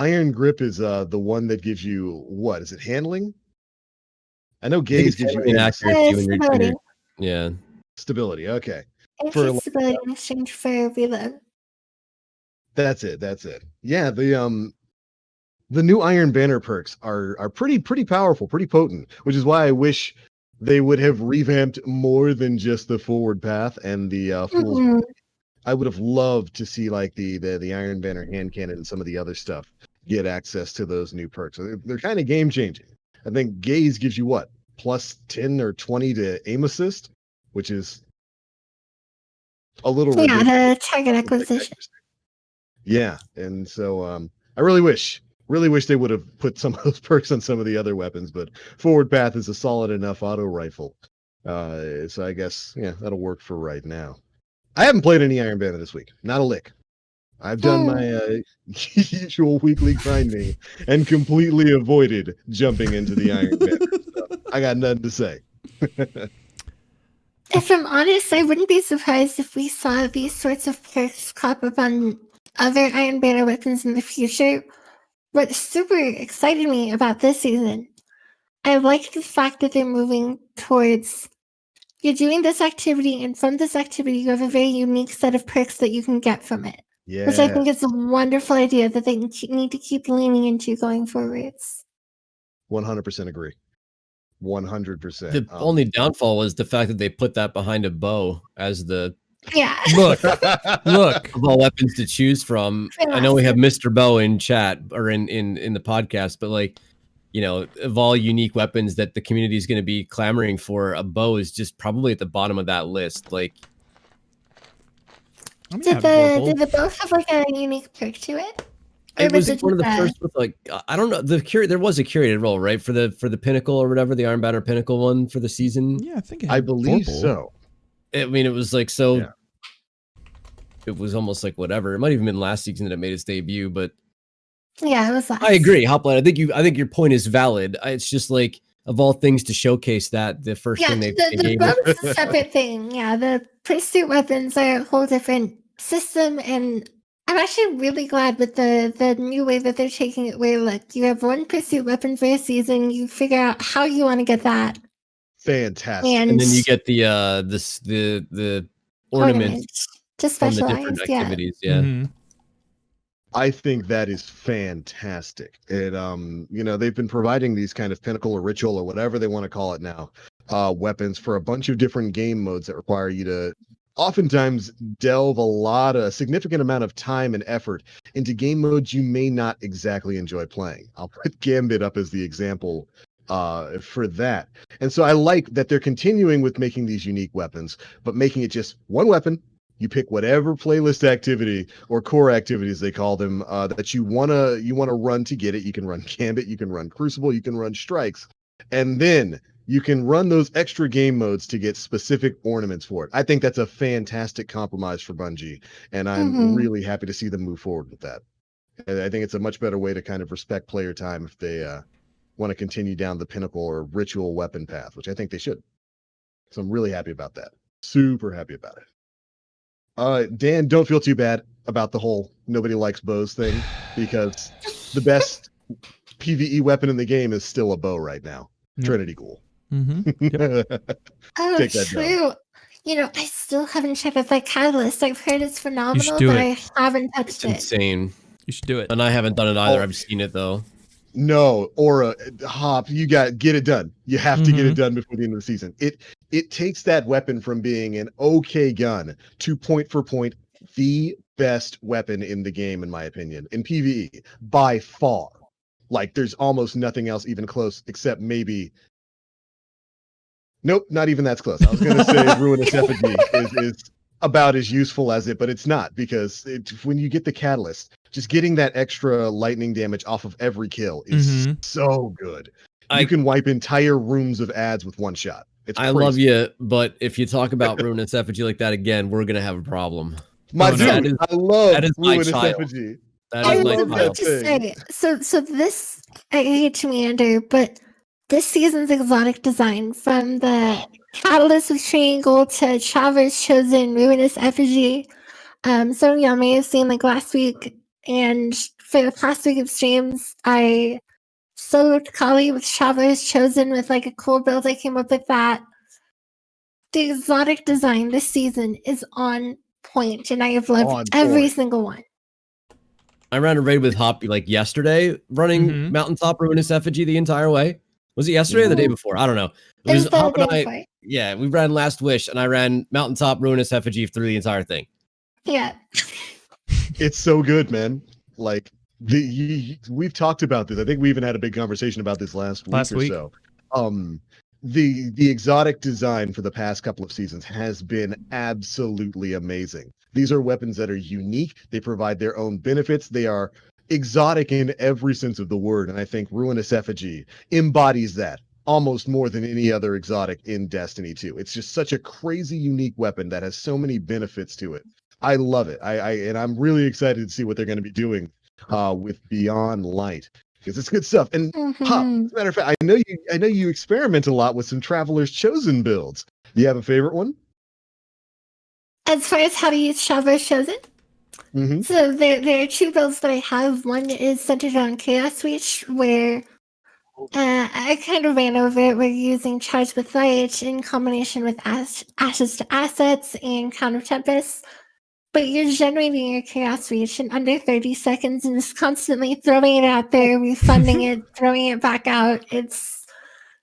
Iron Grip is the one that gives you what? Is it handling? I know I think Gaze it's gives you handling and accuracy when Stability. yeah. stability. Okay. Increased stability in exchange for reload. That's it. Yeah, the new Iron Banner perks are pretty powerful, pretty potent, which is why I wish they would have revamped more than just the forward path and the Fool's. Mhm. I would have loved to see like the Iron Banner hand cannon and some of the other stuff get access to those new perks. So they're kind of game changing. I think Gaze gives you what, plus 10 or 20 to aim assist, which is a little ridiculous. Yeah, the target acquisition. Yeah, and so I really wish they would have put some of those perks on some of the other weapons, but forward path is a solid enough auto rifle. So I guess that'll work for right now. I haven't played any Iron Banner this week, not a lick. I've done my usual weekly grinding and completely avoided jumping into the Iron Banner. So I got nothing to say. If I'm honest, I wouldn't be surprised if we saw these sorts of perks crop up on other Iron Banner weapons in the future. What super excited me about this season, I like the fact that they're moving towards you're doing this activity, and from this activity, you have a very unique set of perks that you can get from it. Yeah. Which I think is a wonderful idea that they need to keep leaning into going forwards. 100% agree. 100%. The only downfall was the fact that they put that behind a bow as the look of all weapons to choose from. I know we have Mr. Bow in chat or in the podcast, but like, of all unique weapons that the community is going to be clamoring for, a bow is just probably at the bottom of that list. Like, did the bow have like a unique perk to it? It was one of the first with like, I don't know, there was a curated role, right, for the pinnacle or whatever, the Iron Banner pinnacle one for the season. Yeah, I think I believe so. I mean, it was like so. Yeah. It was almost like whatever. It might have even been last season that it made its debut, but yeah, it was last. I agree, Hoplite. I think your point is valid. It's just like, of all things to showcase that, the first thing they the bow is a separate thing. Yeah, the pursuit weapons are a whole different system, and I'm actually really glad with the new way that they're taking it, where like you have one pursuit weapon for a season, you figure out how you want to get that. Fantastic. And then you get the ornaments just from the specialized different activities. Yeah. Mm-hmm. I think that is fantastic. It they've been providing these kind of pinnacle or ritual or whatever they want to call it now, weapons for a bunch of different game modes that require you to oftentimes delve a significant amount of time and effort into game modes you may not exactly enjoy playing. I'll put Gambit up as the example for that. And so I like that they're continuing with making these unique weapons, but making it just one weapon. You pick whatever playlist activity or core activities they call them that you wanna run to get it. You can run Gambit, you can run Crucible, you can run Strikes, and then you can run those extra game modes to get specific ornaments for it. I think that's a fantastic compromise for Bungie, and I'm really happy to see them move forward with that. And I think it's a much better way to kind of respect player time if they want to continue down the pinnacle or ritual weapon path, which I think they should. So I'm really happy about that. Super happy about it. Dan, don't feel too bad about the whole nobody likes bows thing, because the best PvE weapon in the game is still a bow right now. Yep. Trinity Ghoul. Yep. Oh, true. I still haven't checked out that catalyst. I've heard it's phenomenal, but I haven't touched it. Insane. You should do it. And I haven't done it either. Oh. I've seen it though. No, Aura, Hop, you got get it done. You have to get it done before the end of the season. It takes that weapon from being an okay gun to point for point the best weapon in the game, in my opinion, in PvE by far. Like there's almost nothing else even close except maybe. Nope, not even that's close. I was gonna say Ruinous Effigy is about as useful as it, but it's not because when you get the catalyst, just getting that extra lightning damage off of every kill is so good. You can wipe entire rooms of ads with one shot. I love you, but if you talk about Ruinous Effigy like that again, we're gonna have a problem. My dude, I love Ruinous Effigy. I would love to say, so this, I hate to meander, but this season's exotic design, from the Catalyst with Triangle to Traverse Chosen, Ruinous Effigy. Some of y'all may have seen like last week, and for the past week of streams, I soloed Kali with Traverse Chosen with like a cool build I came up with that. The exotic design this season is on point, and I have loved every single one. I ran a raid with Hoppy like yesterday, running Mountaintop Ruinous Effigy the entire way. Was it yesterday or the day before? I don't know. It was Hop and I. Yeah, we ran Last Wish, and I ran Mountaintop Ruinous Effigy through the entire thing. Yeah. It's so good, man. Like we've talked about this. I think we even had a big conversation about this last week or so. The exotic design for the past couple of seasons has been absolutely amazing. These are weapons that are unique. They provide their own benefits. They are exotic in every sense of the word, and I think Ruinous Effigy embodies that almost more than any other exotic in Destiny 2. It's just such a crazy unique weapon that has so many benefits to it. I love it. And I'm really excited to see what they're going to be doing with Beyond Light, because it's good stuff. And Hop, as a matter of fact, I know you experiment a lot with some Traveler's Chosen builds. Do you have a favorite one? As far as how to use Traveler's Chosen? So there are two builds that I have. One is centered on Chaos Reach, where I kind of ran over it. We're using Charge with Light in combination with Ashes to Assets and Crown of Tempest. But you're generating your Chaos Reach in under 30 seconds and just constantly throwing it out there, refunding it, throwing it back out. It's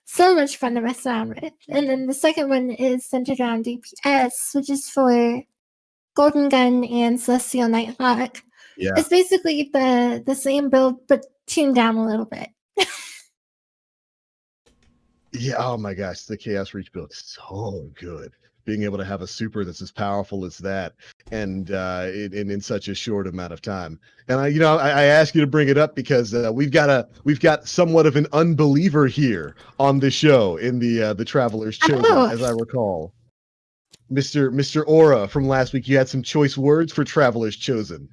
so much fun to mess around with. And then the second one is centered around DPS, which is for Golden Gun and Celestial Nighthawk. Yeah. It's basically the same build, but tuned down a little bit. Yeah, oh my gosh, the Chaos Reach build is so good. Being able to have a super that's as powerful as that, and in such a short amount of time. And I ask you to bring it up because we've got somewhat of an unbeliever here on the show in the Traveler's Chosen, as I recall. Mr. Aura from last week, you had some choice words for Traveler's Chosen.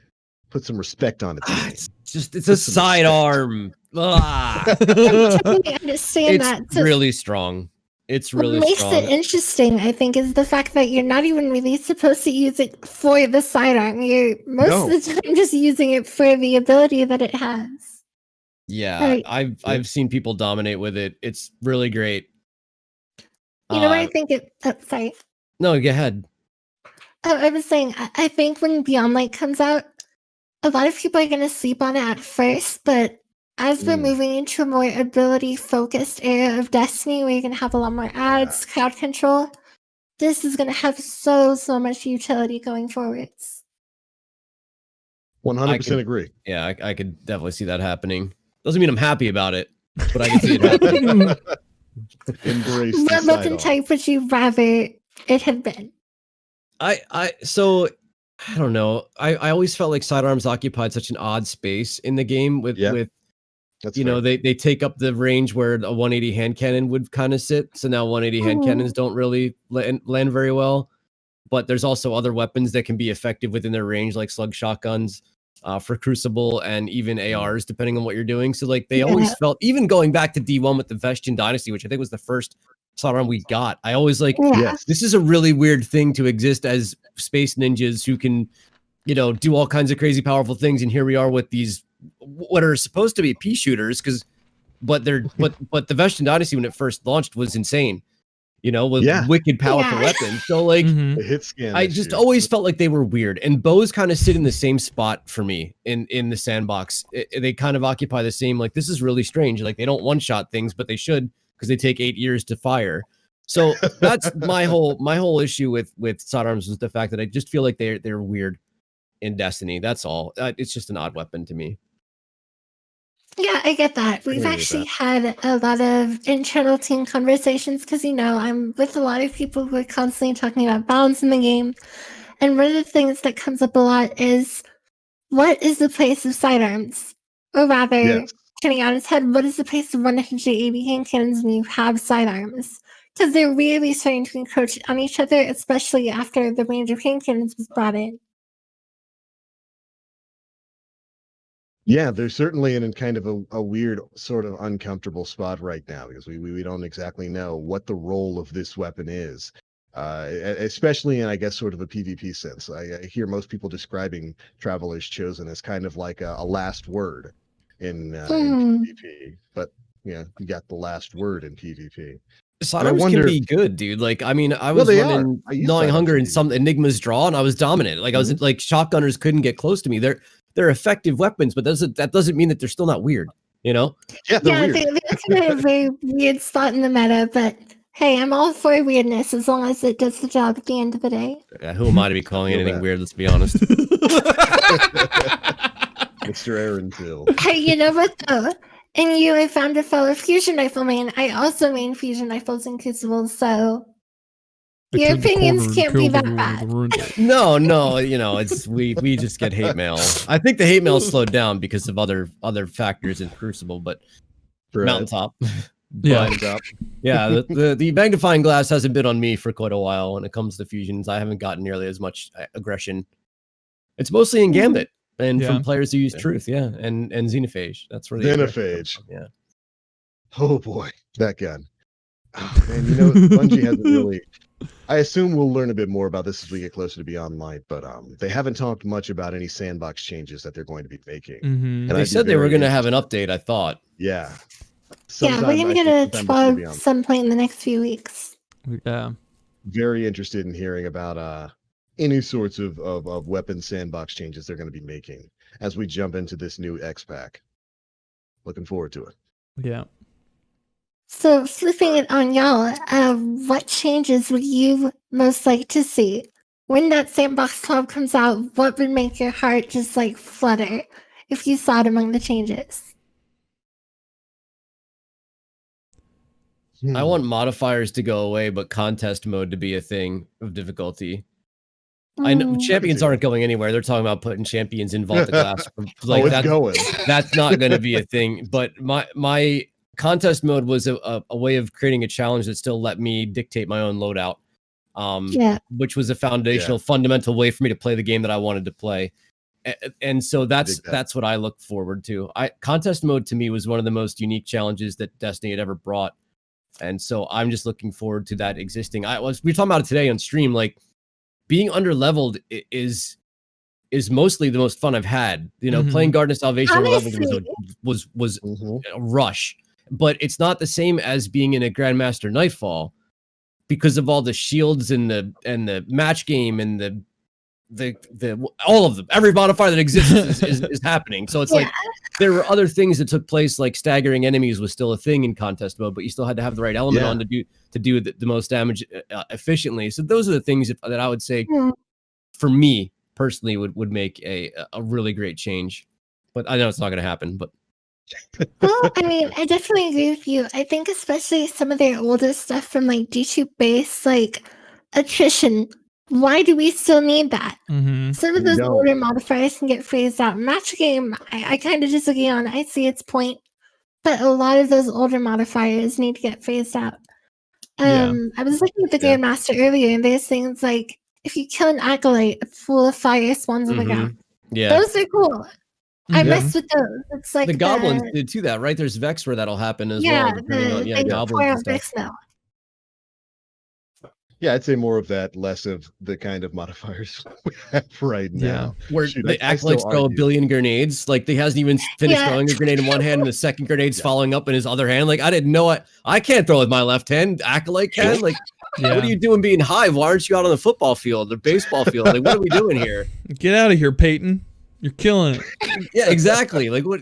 Put some respect on it. It's a sidearm. I totally understand that. It's really strong. It's really what makes it interesting, I think, is the fact that you're not even really supposed to use it for the sidearm. You're most of the time just using it for the ability that it has. Yeah, I've seen people dominate with it. It's really great. You know what I think sorry. No, go ahead. I was saying, I think when Beyond Light comes out, a lot of people are going to sleep on it at first, but as we're moving into a more ability-focused era of Destiny, where you're going to have a lot more ads, crowd control, this is going to have so much utility going forwards. 100% agree. Yeah, I could definitely see that happening. Doesn't mean I'm happy about it, but I can see it happening. Embrace what weapon type would you rather it have been? So I don't know. I always felt like sidearms occupied such an odd space in the game with That's they take up the range where a 180 hand cannon would kind of sit. So now 180 hand cannons don't really land very well. But there's also other weapons that can be effective within their range, like slug shotguns for Crucible and even ARs, depending on what you're doing. So like they always felt, even going back to D1 with the Vestian Dynasty, which I think was the first sidearm we got, I always this is a really weird thing to exist as space ninjas who can, do all kinds of crazy powerful things. And here we are with these what are supposed to be pea shooters, but the Vestian Dynasty when it first launched was insane. with wicked powerful weapons. So like the hit scan. I just always felt like they were weird, and bows kind of sit in the same spot for me in the sandbox. They kind of occupy the same, like, this is really strange. Like, they don't one-shot things, but they should, because they take 8 years to fire. So that's my whole issue with sidearms, is the fact that I just feel like they're weird in Destiny. That's all. It's just an odd weapon to me. Yeah, I get that. We've actually had a lot of internal team conversations because, I'm with a lot of people who are constantly talking about balance in the game. And one of the things that comes up a lot is, what is the place of sidearms? Or rather, turning on its head, what is the place of 180 hand cannons when you have sidearms? Because they're really starting to encroach on each other, especially after the range of hand cannons was brought in. Yeah, they're certainly in kind of a weird, sort of uncomfortable spot right now, because we don't exactly know what the role of this weapon is, especially in, I guess, sort of a PvP sense. I hear most people describing Traveler's Chosen as kind of like a last word in PvP, but you got the last word in PvP. Sidearms can be good, dude. Like, I mean, I was running Gnawing Hunger in some Enigma's Draw, and I was dominant. Like, I was like, shotgunners couldn't get close to me. They're effective weapons, but that doesn't mean that they're still not weird, Yeah, they're in a very weird spot in the meta, but hey, I'm all for weirdness as long as it does the job at the end of the day. Who am I to be calling anything weird? Let's be honest. Mr. Aaron Till. Hey, you know what though? And I found a fellow fusion rifle main. I also main fusion rifles and crucibles, so your opinions can't be that bad. No, it's we just get hate mail. I think the hate mail slowed down because of other factors in Crucible, but Mountaintop. Yeah. The magnifying glass hasn't been on me for quite a while when it comes to fusions. I haven't gotten nearly as much aggression. It's mostly in Gambit and from players who use Truth, and Xenophage. That's where Xenophage. Yeah. Oh boy, that gun. Oh, man, Bungie hasn't really. I assume we'll learn a bit more about this as we get closer to Beyond Light, but they haven't talked much about any sandbox changes that they're going to be making. And they said they were going to have an update, I thought. Yeah. We're going to get a 12 some point in the next few weeks. Yeah. Very interested in hearing about any sorts of weapon sandbox changes they're going to be making as we jump into this new X-Pack. Looking forward to it. Yeah. So flipping it on y'all, what changes would you most like to see? When that Sandbox 12 comes out, what would make your heart just like flutter if you saw it among the changes? I want modifiers to go away, but contest mode to be a thing of difficulty. I know champions aren't going anywhere. They're talking about putting champions in Vault of Glass. Like, that's not going to be a thing. But my contest mode was a way of creating a challenge that still let me dictate my own loadout, which was a fundamental way for me to play the game that I wanted to play. And so that's what I look forward to. Contest mode to me was one of the most unique challenges that Destiny had ever brought. And so I'm just looking forward to that existing. We were talking about it today on stream. Like, being underleveled is mostly the most fun I've had. Playing Garden of Salvation underleveled was a rush. But it's not the same as being in a Grandmaster Nightfall because of all the shields and the match game and the all of them. Every modifier that exists is happening. So it's like there were other things that took place, like staggering enemies was still a thing in contest mode, but you still had to have the right element on to do the most damage efficiently. So those are the things that I would say for me personally would make a really great change. But I know it's not going to happen, but well, I mean, I definitely agree with you. I think especially some of their older stuff from like D2 base, like attrition. Why do we still need that? Some of those older modifiers can get phased out. Match game, I kind of disagree on. I see its point, but a lot of those older modifiers need to get phased out. I was looking at the Grandmaster earlier, and there's things like if you kill an acolyte, a pool of fire spawns on the ground. Yeah, those are cool. I mess with those. It's like the goblins did too. That right? There's Vex where that'll happen as well. Goblins and stuff. Yeah, I'd say more of that, less of the kind of modifiers we have right now. Where Shoot, the I still acolytes throw a argue. billion grenades. Like he hasn't even finished throwing a grenade in one hand, and the second grenade's following up in his other hand. Like I didn't know I can't throw with my left hand. Acolyte can. Like, what are you doing being Hive? Why aren't you out on the football field or baseball field? Like, what are we doing here? Get out of here, Peyton. You're killing it. Yeah, exactly. Like what?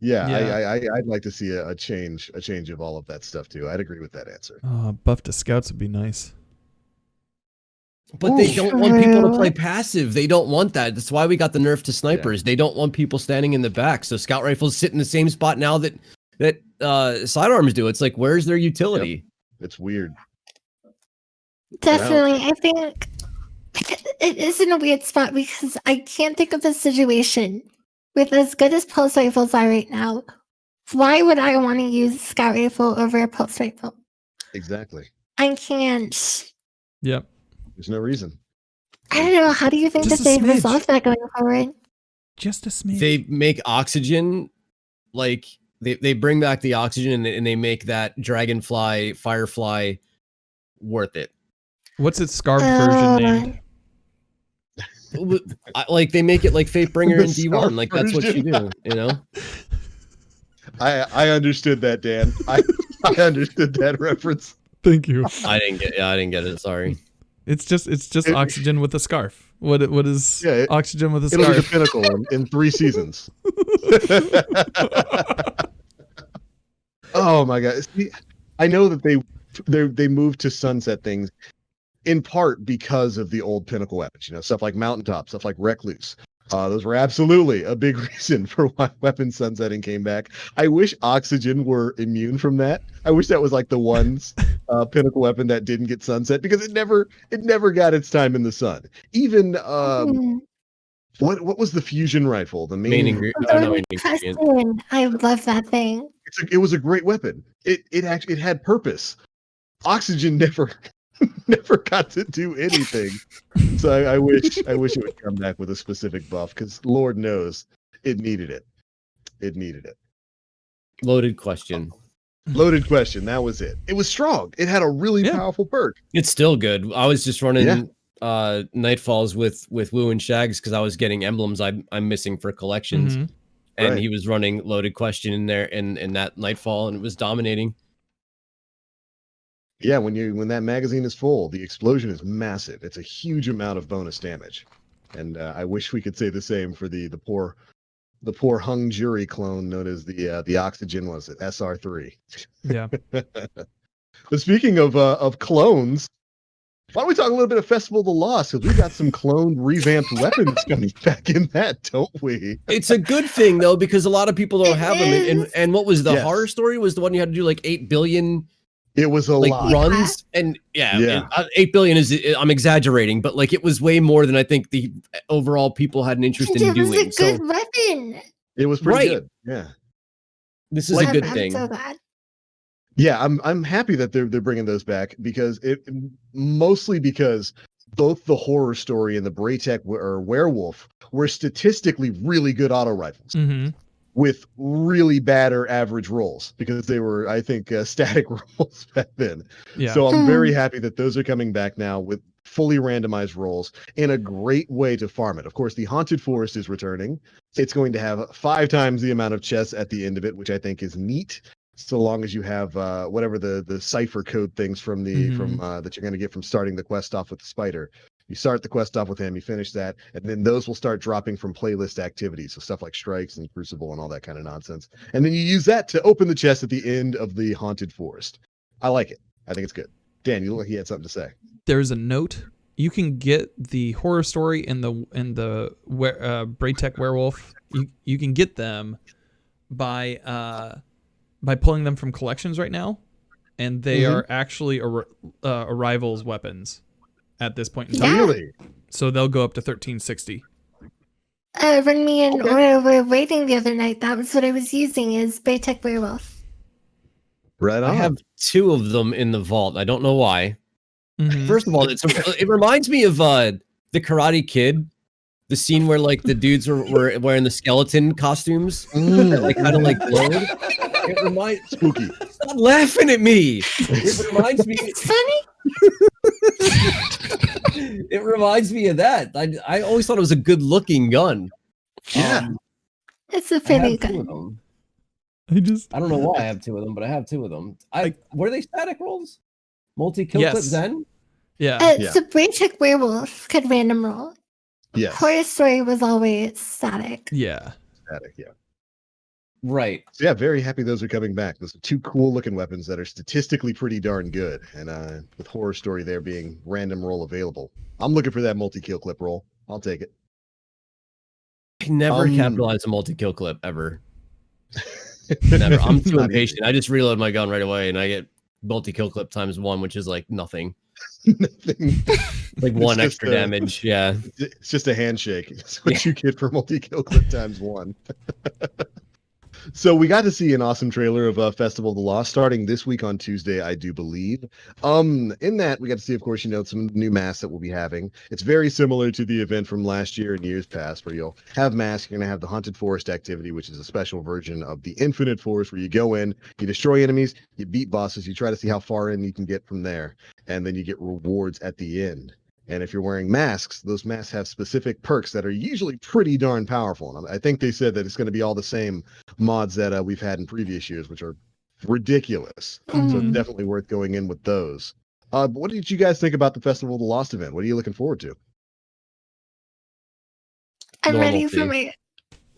Yeah. I'd like to see a change of all of that stuff too. I'd agree with that answer. Buff to scouts would be nice. But they don't want people to play passive. They don't want that. That's why we got the nerf to snipers. They don't want people standing in the back. So scout rifles sit in the same spot now that sidearms do. It's like, where's their utility? Yep. It's weird. Definitely. I think it is in a weird spot because I can't think of a situation with as good as pulse rifles are right now. Why would I want to use scout rifle over a pulse rifle? Exactly. I can't. Yep. There's no reason. I don't know. How do you think Just that a they smidge. resolve that going forward? Just a smidge. They make oxygen, like they bring back the oxygen and they make that dragonfly, firefly worth it. What's its scarf version named? Like they make it like Fatebringer The in D1. scarf Like that's what you do, you know? I understood that, Dan. I understood that reference. Thank you. I didn't get it. Sorry. It's just oxygen with a scarf. What is oxygen with a It'll be the scarf? pinnacle in 3 seasons. Oh my god! See, I know that they moved to sunset things in part because of the old pinnacle weapons. You know, stuff like Mountaintop, stuff like Recluse. Those were absolutely a big reason for why weapon sunsetting came back. I wish Oxygen were immune from that. I wish that was like the one pinnacle weapon that didn't get sunset because it never got its time in the sun. Even what was the fusion rifle? The main ingredient. I love that thing. It was a great weapon. It had purpose. Oxygen never got to do anything. So I wish it would come back with a specific buff because Lord knows it needed it. It needed it. Loaded question. Loaded question. That was it. It was strong. It had a really powerful perk. It's still good. I was just running Nightfalls with Woo and Shags because I was getting emblems I'm missing for collections. Mm-hmm. And he was running Loaded Question in there in that Nightfall, and it was dominating. Yeah, when that magazine is full, the explosion is massive. It's a huge amount of bonus damage, and I wish we could say the same for the poor hung jury clone known as the Oxygen, was it SR3? Yeah. But speaking of clones, why don't we talk a little bit of Festival of the Lost? Because we got some cloned, revamped weapons coming back in that, don't we? It's a good thing though, because a lot of people don't have them. And what was the horror story? Was the one you had to do like 8 billion? It was a lot. Runs, and 8 billion is, I'm exaggerating, but like it was way more than I think the overall people had an interest in doing. It was a good weapon. It was pretty good. Yeah, this is a good thing. So glad. Yeah, I'm happy that they're bringing those back because mostly because both the horror story and the Braytech or werewolf were statistically really good auto rifles. Mm-hmm. With really bad or average rolls because they were, I think, static rolls back then. Yeah. So I'm very happy that those are coming back now with fully randomized rolls and a great way to farm it. Of course, the Haunted Forest is returning. It's going to have 5 times the amount of chests at the end of it, which I think is neat. So long as you have whatever the cipher code things from that you're going to get from starting the quest off with the spider. You start the quest off with him, you finish that, and then those will start dropping from playlist activities. So stuff like strikes and crucible and all that kind of nonsense. And then you use that to open the chest at the end of the Haunted Forest. I like it. I think it's good. Dan, you look like you had something to say. There's a note. You can get the horror story and the Braytech werewolf. You can get them by pulling them from collections right now, and they are actually arrivals weapons at this point in time. Really? So they'll go up to 1360. When me and Aura were waiting the other night, that was what I was using is Braytech werewolf. Right on. I have 2 of them in the vault. I don't know why. Mm-hmm. First of all, it reminds me of the Karate Kid, the scene where like the dudes were wearing the skeleton costumes, like kind of like glowed. It reminds spooky. Stop laughing at me. It reminds me. It's funny. It reminds me of that. I always thought it was a good-looking gun. Yeah. It's a I pretty have two good. of them. I don't know why I have two of them, but I have two of them. Were they static rolls? Multi-kill Yes. clip Zen? Yeah. So Braincheck Werewolf could random roll. Yes. Horror Story was always static. Yeah. Static, yeah. Right. So yeah, very happy those are coming back. Those are two cool looking weapons that are statistically pretty darn good. And with Horror Story there being random roll available, I'm looking for that multi-kill clip roll. I'll take it. I never capitalize a multi-kill clip ever. Never. I'm too impatient. I just reload my gun right away and I get multi-kill clip ×1, which is like nothing. Nothing. Like one extra damage. Yeah. It's just a handshake. It's what you get for multi-kill clip ×1. So we got to see an awesome trailer of Festival of the Lost starting this week on Tuesday, I do believe. In that, we got to see, of course, some new masks that we'll be having. It's very similar to the event from last year and years past, where you'll have masks. You're going to have the Haunted Forest activity, which is a special version of the Infinite Forest, where you go in, you destroy enemies, you beat bosses, you try to see how far in you can get from there, and then you get rewards at the end. And if you're wearing masks, those masks have specific perks that are usually pretty darn powerful. And I think they said that it's going to be all the same mods that we've had in previous years, which are ridiculous. Mm-hmm. So it's definitely worth going in with those. But what did you guys think about the Festival of the Lost event? What are you looking forward to? I'm ready for my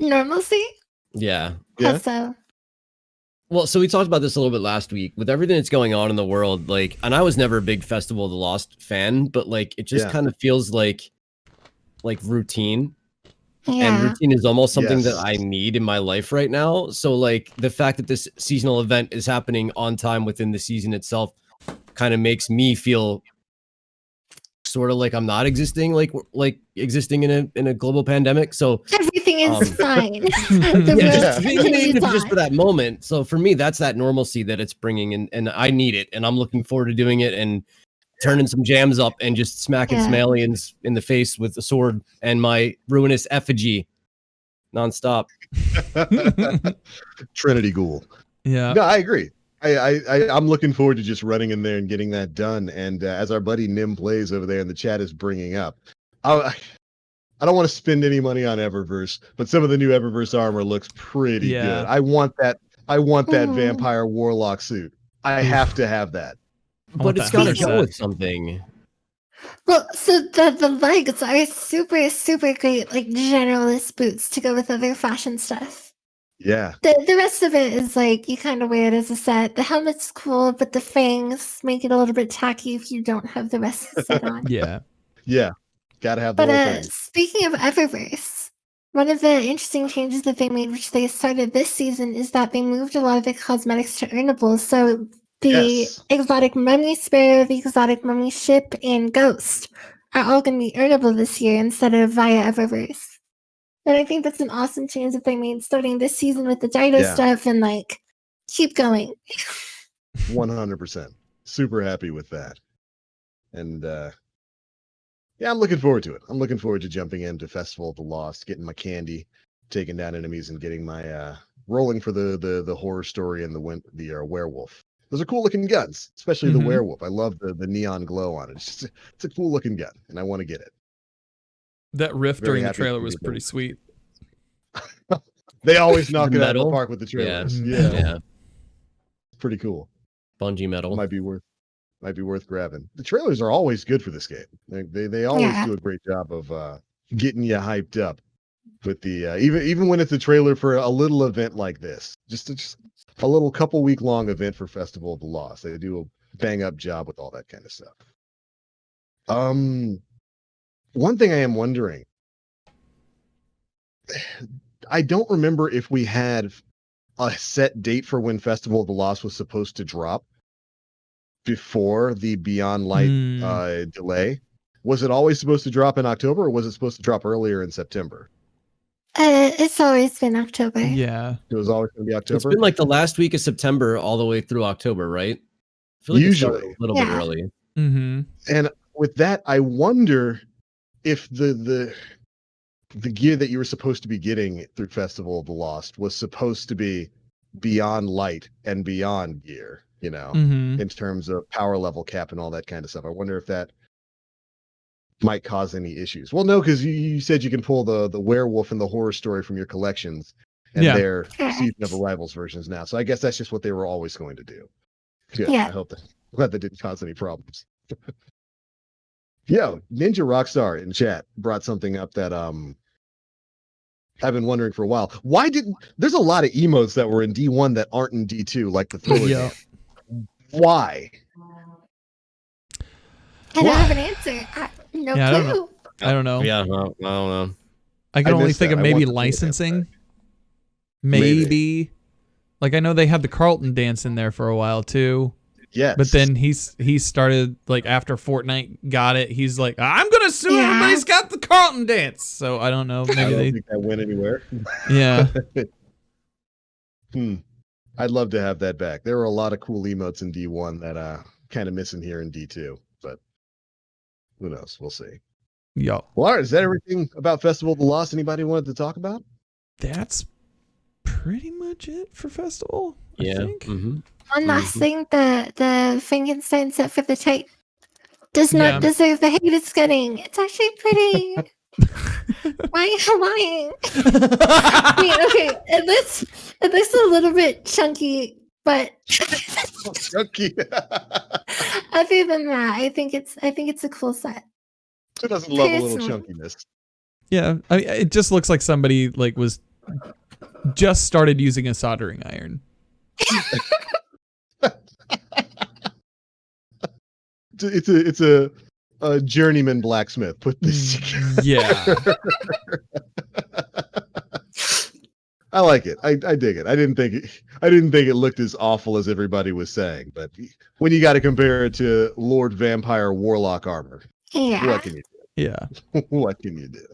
normalcy. Yeah. So. Well, so we talked about this a little bit last week with everything that's going on in the world. Like, and I was never a big Festival of the Lost fan, but like, it just kind of feels like routine. Yeah. And routine is almost something that I need in my life right now. So like the fact that this seasonal event is happening on time within the season itself kind of makes me feel sort of like I'm not existing, like existing in a global pandemic. So everything is fine. Just for that moment. So for me, that's that normalcy that it's bringing, and I need it, and I'm looking forward to doing it and turning some jams up and just smacking some aliens in the face with a sword and my ruinous effigy nonstop. Trinity Ghoul. Yeah. No, I agree. I'm looking forward to just running in there and getting that done. And as our buddy Nim Plays over there in the chat is bringing up, I don't want to spend any money on Eververse, but some of the new Eververse armor looks pretty good. I want that vampire warlock suit. I have to have that. But it's got to go with something. Well, so the legs are super, super great, like generalist boots to go with other fashion stuff. Yeah. The rest of it is like you kind of wear it as a set. The helmet's cool, but the fangs make it a little bit tacky if you don't have the rest of the set on. Yeah. Gotta have the whole thing. Speaking of Eververse, one of the interesting changes that they made, which they started this season, is that they moved a lot of the cosmetics to earnables. So the exotic mummy sparrow, the exotic mummy ship, and ghost are all going to be earnable this year instead of via Eververse. And I think that's an awesome change that they made starting this season with the Dido stuff, and like keep going. 100%. Super happy with that. And I'm looking forward to it. I'm looking forward to jumping into Festival of the Lost, getting my candy, taking down enemies, and getting my rolling for the Horror Story and the werewolf. Those are cool looking guns, especially the werewolf. I love the neon glow on it. It's a cool looking gun, and I want to get it. That riff during the trailer was pretty sweet. They always knock it out of the park with the trailers. Yeah. Pretty cool. Bungee metal might be worth grabbing. The trailers are always good for this game. They always do a great job of getting you hyped up with the even when it's a trailer for a little event like this. Just a little couple week long event for Festival of the Lost. They do a bang up job with all that kind of stuff. One thing I am wondering, I don't remember if we had a set date for when Festival of the Lost was supposed to drop before the Beyond Light delay. Was it always supposed to drop in October, or was it supposed to drop earlier in September? It's always been October. Yeah. It was always going to be October? It's been like the last week of September all the way through October, right? I feel like usually a little bit early. Mm-hmm. And with that, I wonder if the gear that you were supposed to be getting through Festival of the Lost was supposed to be beyond light and beyond gear, Mm-hmm. in terms of power level cap and all that kind of stuff. I wonder if that might cause any issues. Well, no, because you said you can pull the werewolf and the horror story from your collections, and Yeah. they're Season of Arrivals versions now. So I guess that's just what they were always going to do. Yeah. I hope that glad that didn't cause any problems. Yo, Ninja Rockstar in chat brought something up that I've been wondering for a while. There's a lot of emotes that were in D1 that aren't in D2, like the Thriller Yeah. game. Why? I don't have an answer. No Yeah, clue. I don't know. Yeah, well, I don't know. I can I only missed think that. of I maybe want to look at licensing. that. Maybe. Like I know they had the Carlton dance in there for a while too. Yes. But then he started like after Fortnite got it, he's like, I'm gonna sue everybody's got the Carlton dance. So I don't know. I Maybe don't they think that went anywhere. Yeah. I'd love to have that back. There were a lot of cool emotes in D1 that kind of missing here in D2, but who knows? We'll see. Yo. Well, all right, is that everything about Festival of the Lost anybody wanted to talk about? That's pretty much it for Festival. I think. Mm-hmm. One last thing, the Frankenstein set for the Titan does not deserve the hate it's getting. It's actually pretty. Why are you lying? I mean, okay, it looks a little bit chunky, but Chunky. other than that, I think it's a cool set. Who doesn't love a little Personally. chunkiness? Yeah. I mean, it just looks like somebody like was just started using a soldering iron. It's a journeyman blacksmith put this together. Yeah. I like it. I dig it. I didn't think it looked as awful as everybody was saying, but when you got to compare it to Lord Vampire Warlock armor, Yeah. what can you do? Yeah. What can you do?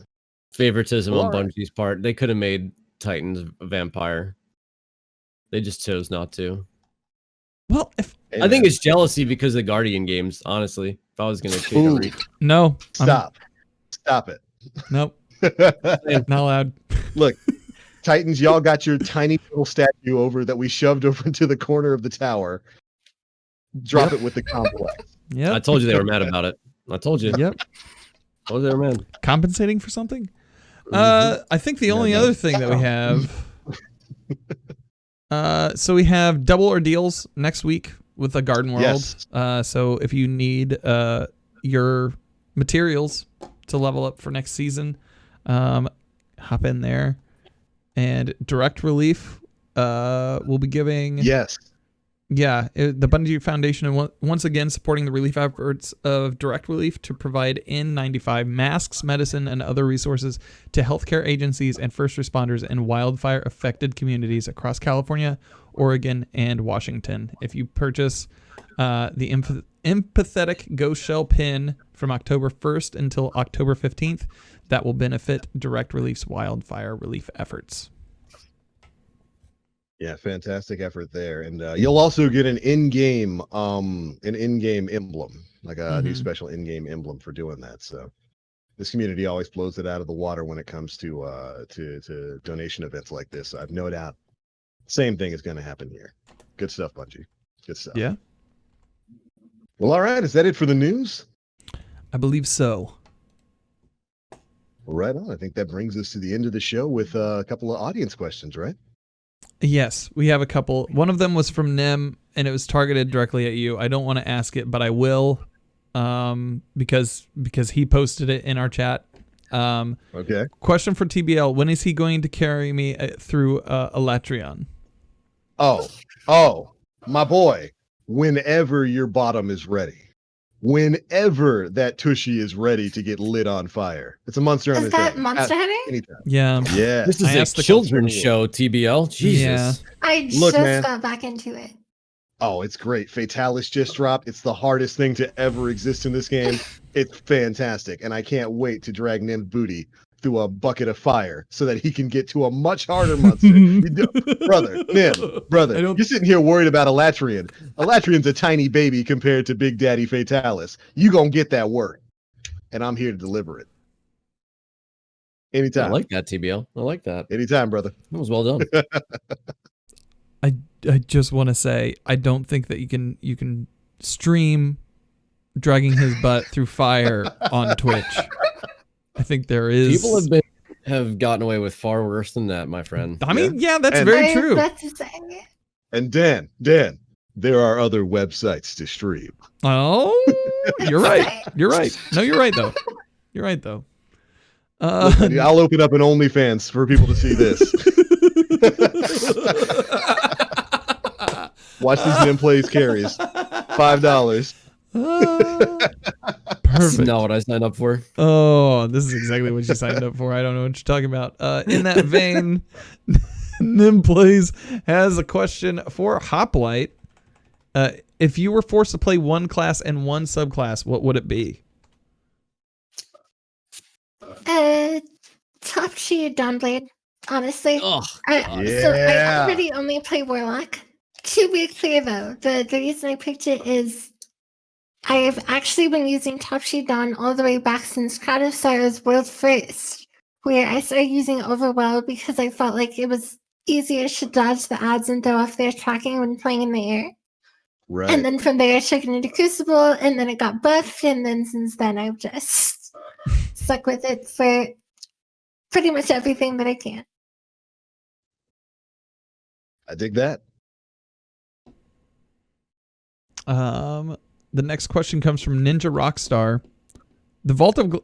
Favoritism Well, on all right. Bungie's part. They could have made Titans a vampire. They just chose not to. Well, if I think it's jealousy because of the Guardian games, honestly. If I was going to Ooh. no. Stop it. Nope. Not allowed. Look, Titans, y'all got your tiny little statue over that we shoved over into the corner of the tower. Drop it with the complex. Yeah. I told you they were mad about it. I told you. Yep. I told you they were mad. Compensating for something? Mhm. I think the only other thing that we have so we have double ordeals next week with the Garden World. Yes. So if you need your materials to level up for next season, hop in there. And Direct Relief will be giving the Bungie Foundation once again supporting the relief efforts of Direct Relief to provide N95 masks, medicine, and other resources to healthcare agencies and first responders in wildfire-affected communities across California, Oregon, and Washington. If you purchase the Empathetic Ghost Shell pin from October 1st until October 15th, that will benefit Direct Relief's wildfire relief efforts. Yeah, fantastic effort there, and you'll also get an in-game emblem, like a new special in-game emblem for doing that. So this community always blows it out of the water when it comes to donation events like this. So I've no doubt same thing is going to happen here. Good stuff, Bungie. Good stuff. Yeah. Well, all right. Is that it for the news? I believe so. Right on. I think that brings us to the end of the show with a couple of audience questions, right? Yes, we have a couple. One of them was from Nim, and it was targeted directly at you. I don't want to ask it, but I will, because he posted it in our chat. Okay. Question for TBL: when is he going to carry me through Elatrion? Oh, my boy. Whenever your bottom is ready. Whenever that tushy is ready to get lit on fire. It's a monster on Is its that own. Monster Hunter? Anytime. Yeah. Yeah. This I is asked a the children's question. show, TBL. Jesus. Yeah. I Look, just man. got back into it. Oh, it's great. Fatalis just dropped. It's the hardest thing to ever exist in this game. It's fantastic. And I can't wait to drag Nim's booty through a bucket of fire so that he can get to a much harder monster. Brother, Nim, you're sitting here worried about Elatrion. Elatrion's a tiny baby compared to Big Daddy Fatalis. You gonna get that work. And I'm here to deliver it. Anytime. I like that, TBL. I like that. Anytime, brother. That was well done. I just want to say I don't think that you can stream dragging his butt through fire on Twitch. I think there is people have gotten away with far worse than that, my friend. I mean, yeah, that's very true. And Dan, there are other websites to stream. Oh, you're right. You're right. No, you're right though. You're right though. I'll open up an OnlyFans for people to see this. Watch these men plays carries. $5. Perfect. That's not what I signed up for. Oh, this is exactly what you signed up for. I don't know what you're talking about. In that vein, Nim Plays has a question for Hoplite. If you were forced to play one class and one subclass, what would it be? Top Shield Dawnblade, honestly. Oh, So I already only play Warlock. To be clear though, the reason I picked it is I've actually been using Top Shield Dawn all the way back since Crowd of Sorrows World First, where I started using Overwhelm because I felt like it was easier to dodge the odds and throw off their tracking when playing in the air. Right. And then from there I took it into Crucible, and then it got buffed, and then since then I've just stuck with it for pretty much everything that I can. I dig that. The next question comes from Ninja Rockstar.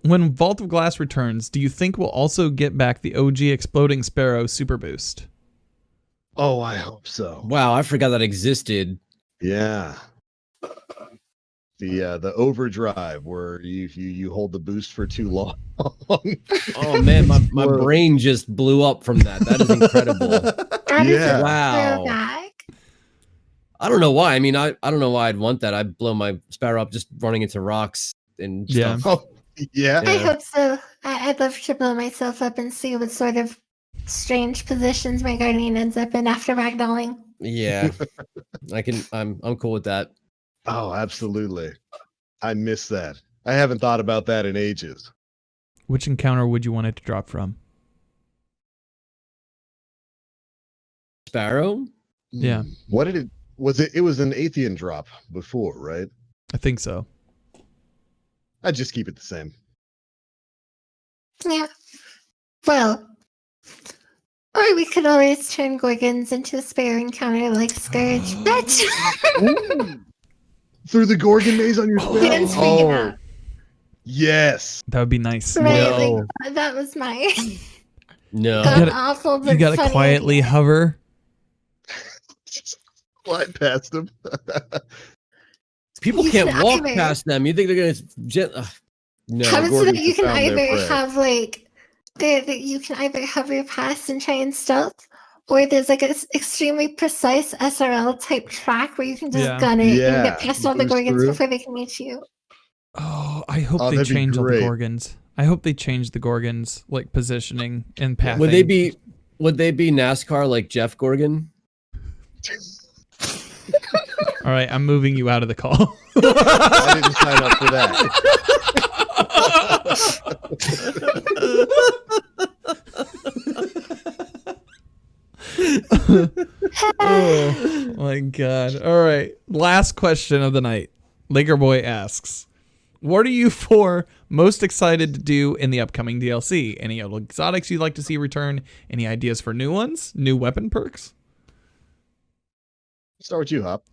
When Vault of Glass returns, do you think we'll also get back the OG Exploding Sparrow Super Boost? Oh, I hope so. Wow, I forgot that existed. Yeah. The overdrive where you hold the boost for too long. Oh man, my brain just blew up from that. That is incredible. Wow. I don't know why. I mean, I don't know why I'd want that. I'd blow my Sparrow up just running into rocks and stuff. Oh, yeah. I hope so. I'd love to blow myself up and see what sort of strange positions my Guardian ends up in after ragdolling. Yeah. I'm cool with that. Oh, absolutely. I miss that. I haven't thought about that in ages. Which encounter would you want it to drop from? Sparrow? Yeah. What did it was it was an Athean drop before, right? I think so. I'd just keep it the same. Yeah. Well, or we could always turn Gorgons into a spare encounter like Scourge. Through the Gorgon maze on your spell? Oh, yes. That would be nice. right. No. Like, that was my No. awful. But You gotta funny quietly idea. hover. Slide past them. People You can't can walk either- past them. You think they're gonna no, How is it Gorgons that you can have found their either prey. have like that you can either hover past and try and stealth, or there's like an extremely precise SRL type track where you can just Yeah. gun it and Yeah, get past all the boost Gorgons through. before they can reach you. Oh, I hope Oh, they that'd be change all the great. Gorgons. I hope they change the Gorgons like positioning and pathing. Would they be NASCAR like Jeff Gorgon? All right, I'm moving you out of the call. I didn't sign up for that. Oh my god. All right. Last question of the night. Laker Boy asks, what are you four most excited to do in the upcoming DLC? Any exotics you'd like to see return? Any ideas for new ones? New weapon perks? Start with you, Hop.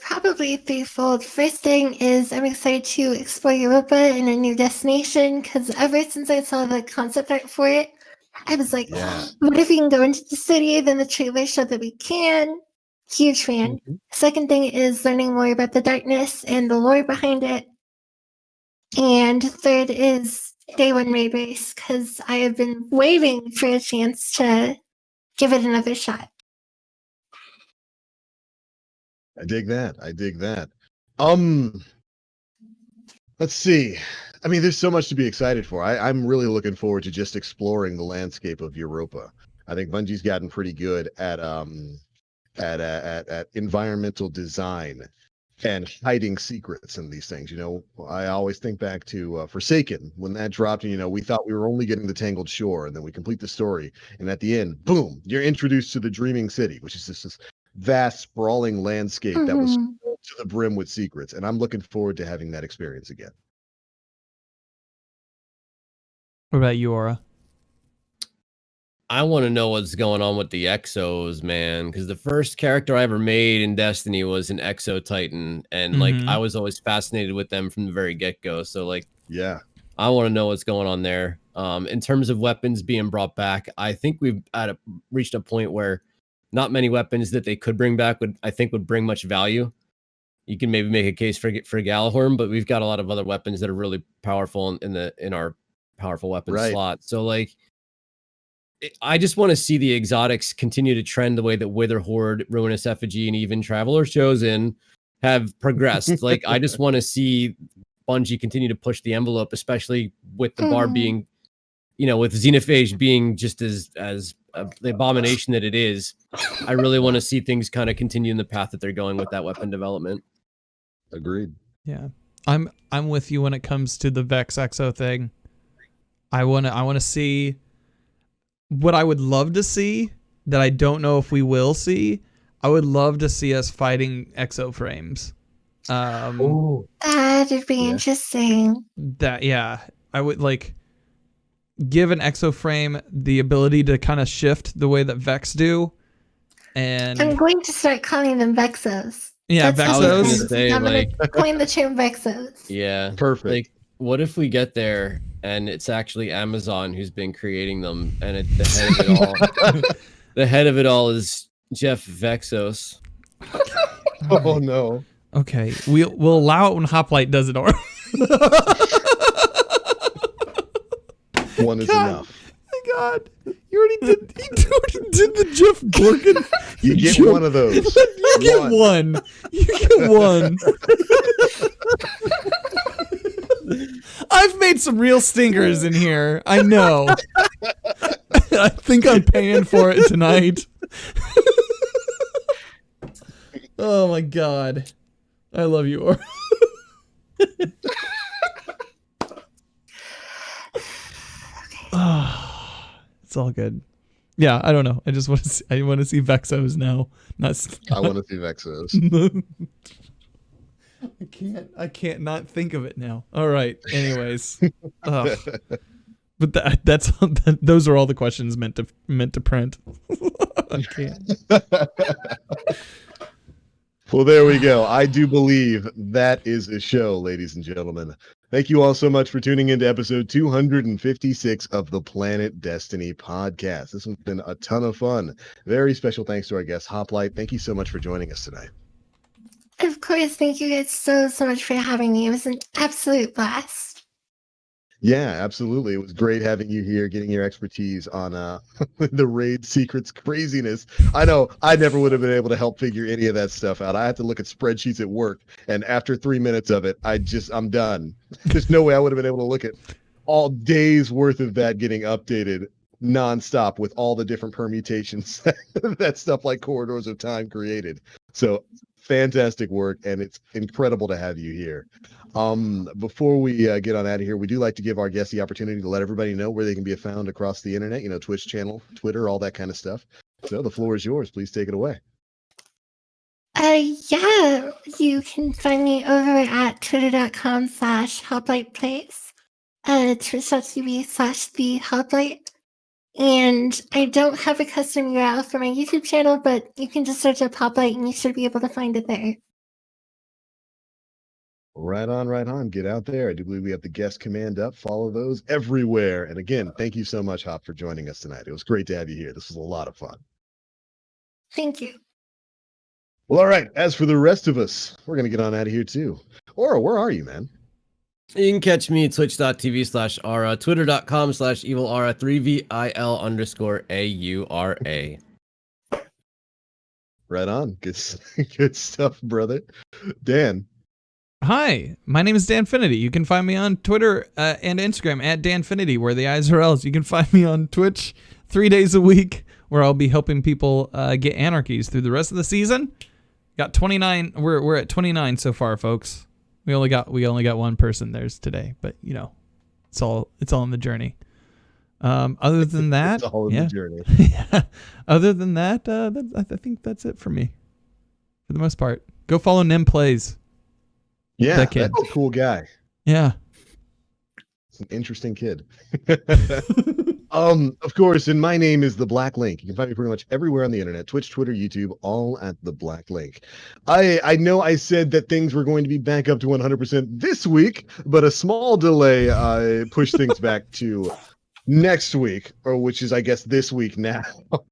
Probably threefold. First thing is I'm excited to explore Europa in a new destination because ever since I saw the concept art for it, I was like, Yeah. what if we can go into the city? Then the trailer showed that we can. Huge fan. Second thing is learning more about the darkness and the lore behind it. And third is day one raid race because I have been waiting for a chance to give it another shot. I dig that. Let's see. I mean, there's so much to be excited for. I'm really looking forward to just exploring the landscape of Europa. I think Bungie's gotten pretty good at environmental design and hiding secrets in these things. I always think back to Forsaken when that dropped, and we thought we were only getting the Tangled Shore, and then we complete the story, and at the end, boom, you're introduced to the Dreaming City, which is just this vast, sprawling landscape that was filled to the brim with secrets, and I'm looking forward to having that experience again. What about you, Aura? I want to know what's going on with the Exos, man, because the first character I ever made in Destiny was an Exo Titan, and like I was always fascinated with them from the very get-go. So like, yeah, I want to know what's going on there. In terms of weapons being brought back, I think we've reached a point where not many weapons that they could bring back would bring much value. You can maybe make a case for Galahorn, but we've got a lot of other weapons that are really powerful in our powerful weapon slot. So like, I just want to see the exotics continue to trend the way that Wither Horde, Ruinous Effigy, and even Traveler Chosen have progressed. Like, I just want to see Bungie continue to push the envelope, especially with the bar being, with Xenophage being just as the abomination that it is. I really want to see things kind of continue in the path that they're going with that weapon development. Agreed. Yeah, I'm with you when it comes to the Vex Exo thing. I want to see. What I would love to see, that I don't know if we will see, I would love to see us fighting exo frames. That'd be interesting. I would like give an exo frame the ability to kind of shift the way that Vex do. And I'm going to start calling them Vexos. Yeah, Vexos. I'm going to coin the term Vexos. Yeah. Perfect. Like, what if we get there and it's actually Amazon who's been creating them, and the head of it all is Jeff Vexos. Oh no. Okay, we'll allow it when Hoplite does it, or one is enough. My God, you already did. You already did the Jeff Gorgon. You get one of those. You get one. You get one. I've made some real stinkers in here. I know. I think I'm paying for it tonight. Oh my God. I love you, Or. It's all good. Yeah, I don't know. I just want to see, Vexos now. I want to see Vexos. I can't not think of it now. All right. Anyways, but those are all the questions meant to print. I can't. Well, there we go. I do believe that is a show, ladies and gentlemen. Thank you all so much for tuning into episode 256 of the Planet Destiny podcast. This one's been a ton of fun. Very special thanks to our guest, Hoplite. Thank you so much for joining us tonight. Of course. Thank you guys so much for having me. It was an absolute blast. Yeah, absolutely. It was great having you here, getting your expertise on the raid secrets craziness. I know I never would have been able to help figure any of that stuff out. I had to look at spreadsheets at work, and after 3 minutes of it, I'm done. There's no way I would have been able to look at all days worth of that getting updated nonstop with all the different permutations that stuff like Corridors of Time created. So fantastic work, and it's incredible to have you here. Before we get on out of here, we do like to give our guests the opportunity to let everybody know where they can be found across the internet, Twitch channel, Twitter, all that kind of stuff. So the floor is yours. Please take it away. Yeah, you can find me over at twitter.com/hopliteplays, twitch.tv/thehoplite. And I don't have a custom URL for my YouTube channel, but you can just search up Hoplite and you should be able to find it there. Right on, right on. Get out there. I do believe we have the guest command up. Follow those everywhere. And again, thank you so much, Hop, for joining us tonight. It was great to have you here. This was a lot of fun. Thank you. Well, all right. As for the rest of us, we're going to get on out of here too. Aura, where are you, man? You can catch me at twitch.tv/Aura, twitter.com/evilaura, 3VIL_AURA. Right on. Good stuff, brother. Dan. Hi, my name is Danfinity. You can find me on Twitter and Instagram at Danfinity, where the I's are L's. You can find me on Twitch 3 days a week, where I'll be helping people get anarchies through the rest of the season. Got 29. We're at 29 so far, folks. We only got one person theirs today, but you know, it's all in the journey. Other than that, It's all in the journey. Yeah. Other than that, I think that's it for me. For the most part, go follow Nim Plays. Yeah, that kid. That's a cool guy. Yeah, it's an interesting kid. Of course, and my name is The Black Link. You can find me pretty much everywhere on the internet, Twitch, Twitter, YouTube, all at The Black Link. I know I said that things were going to be back up to 100% this week, but a small delay pushed things back to next week, or which is, I guess, this week now.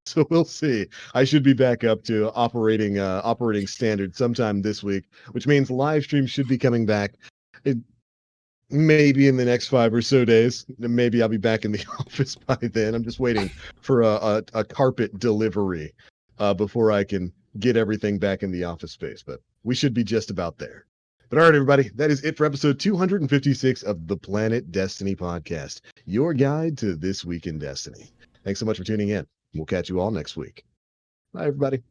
So we'll see. I should be back up to operating standard sometime this week, which means live stream should be coming back. Maybe in the next 5 or so days. Maybe I'll be back in the office by then. I'm just waiting for a carpet delivery before I can get everything back in the office space. But we should be just about there. But all right, everybody, that is it for episode 256 of the Planet Destiny podcast, your guide to this week in Destiny. Thanks so much for tuning in. We'll catch you all next week. Bye, everybody.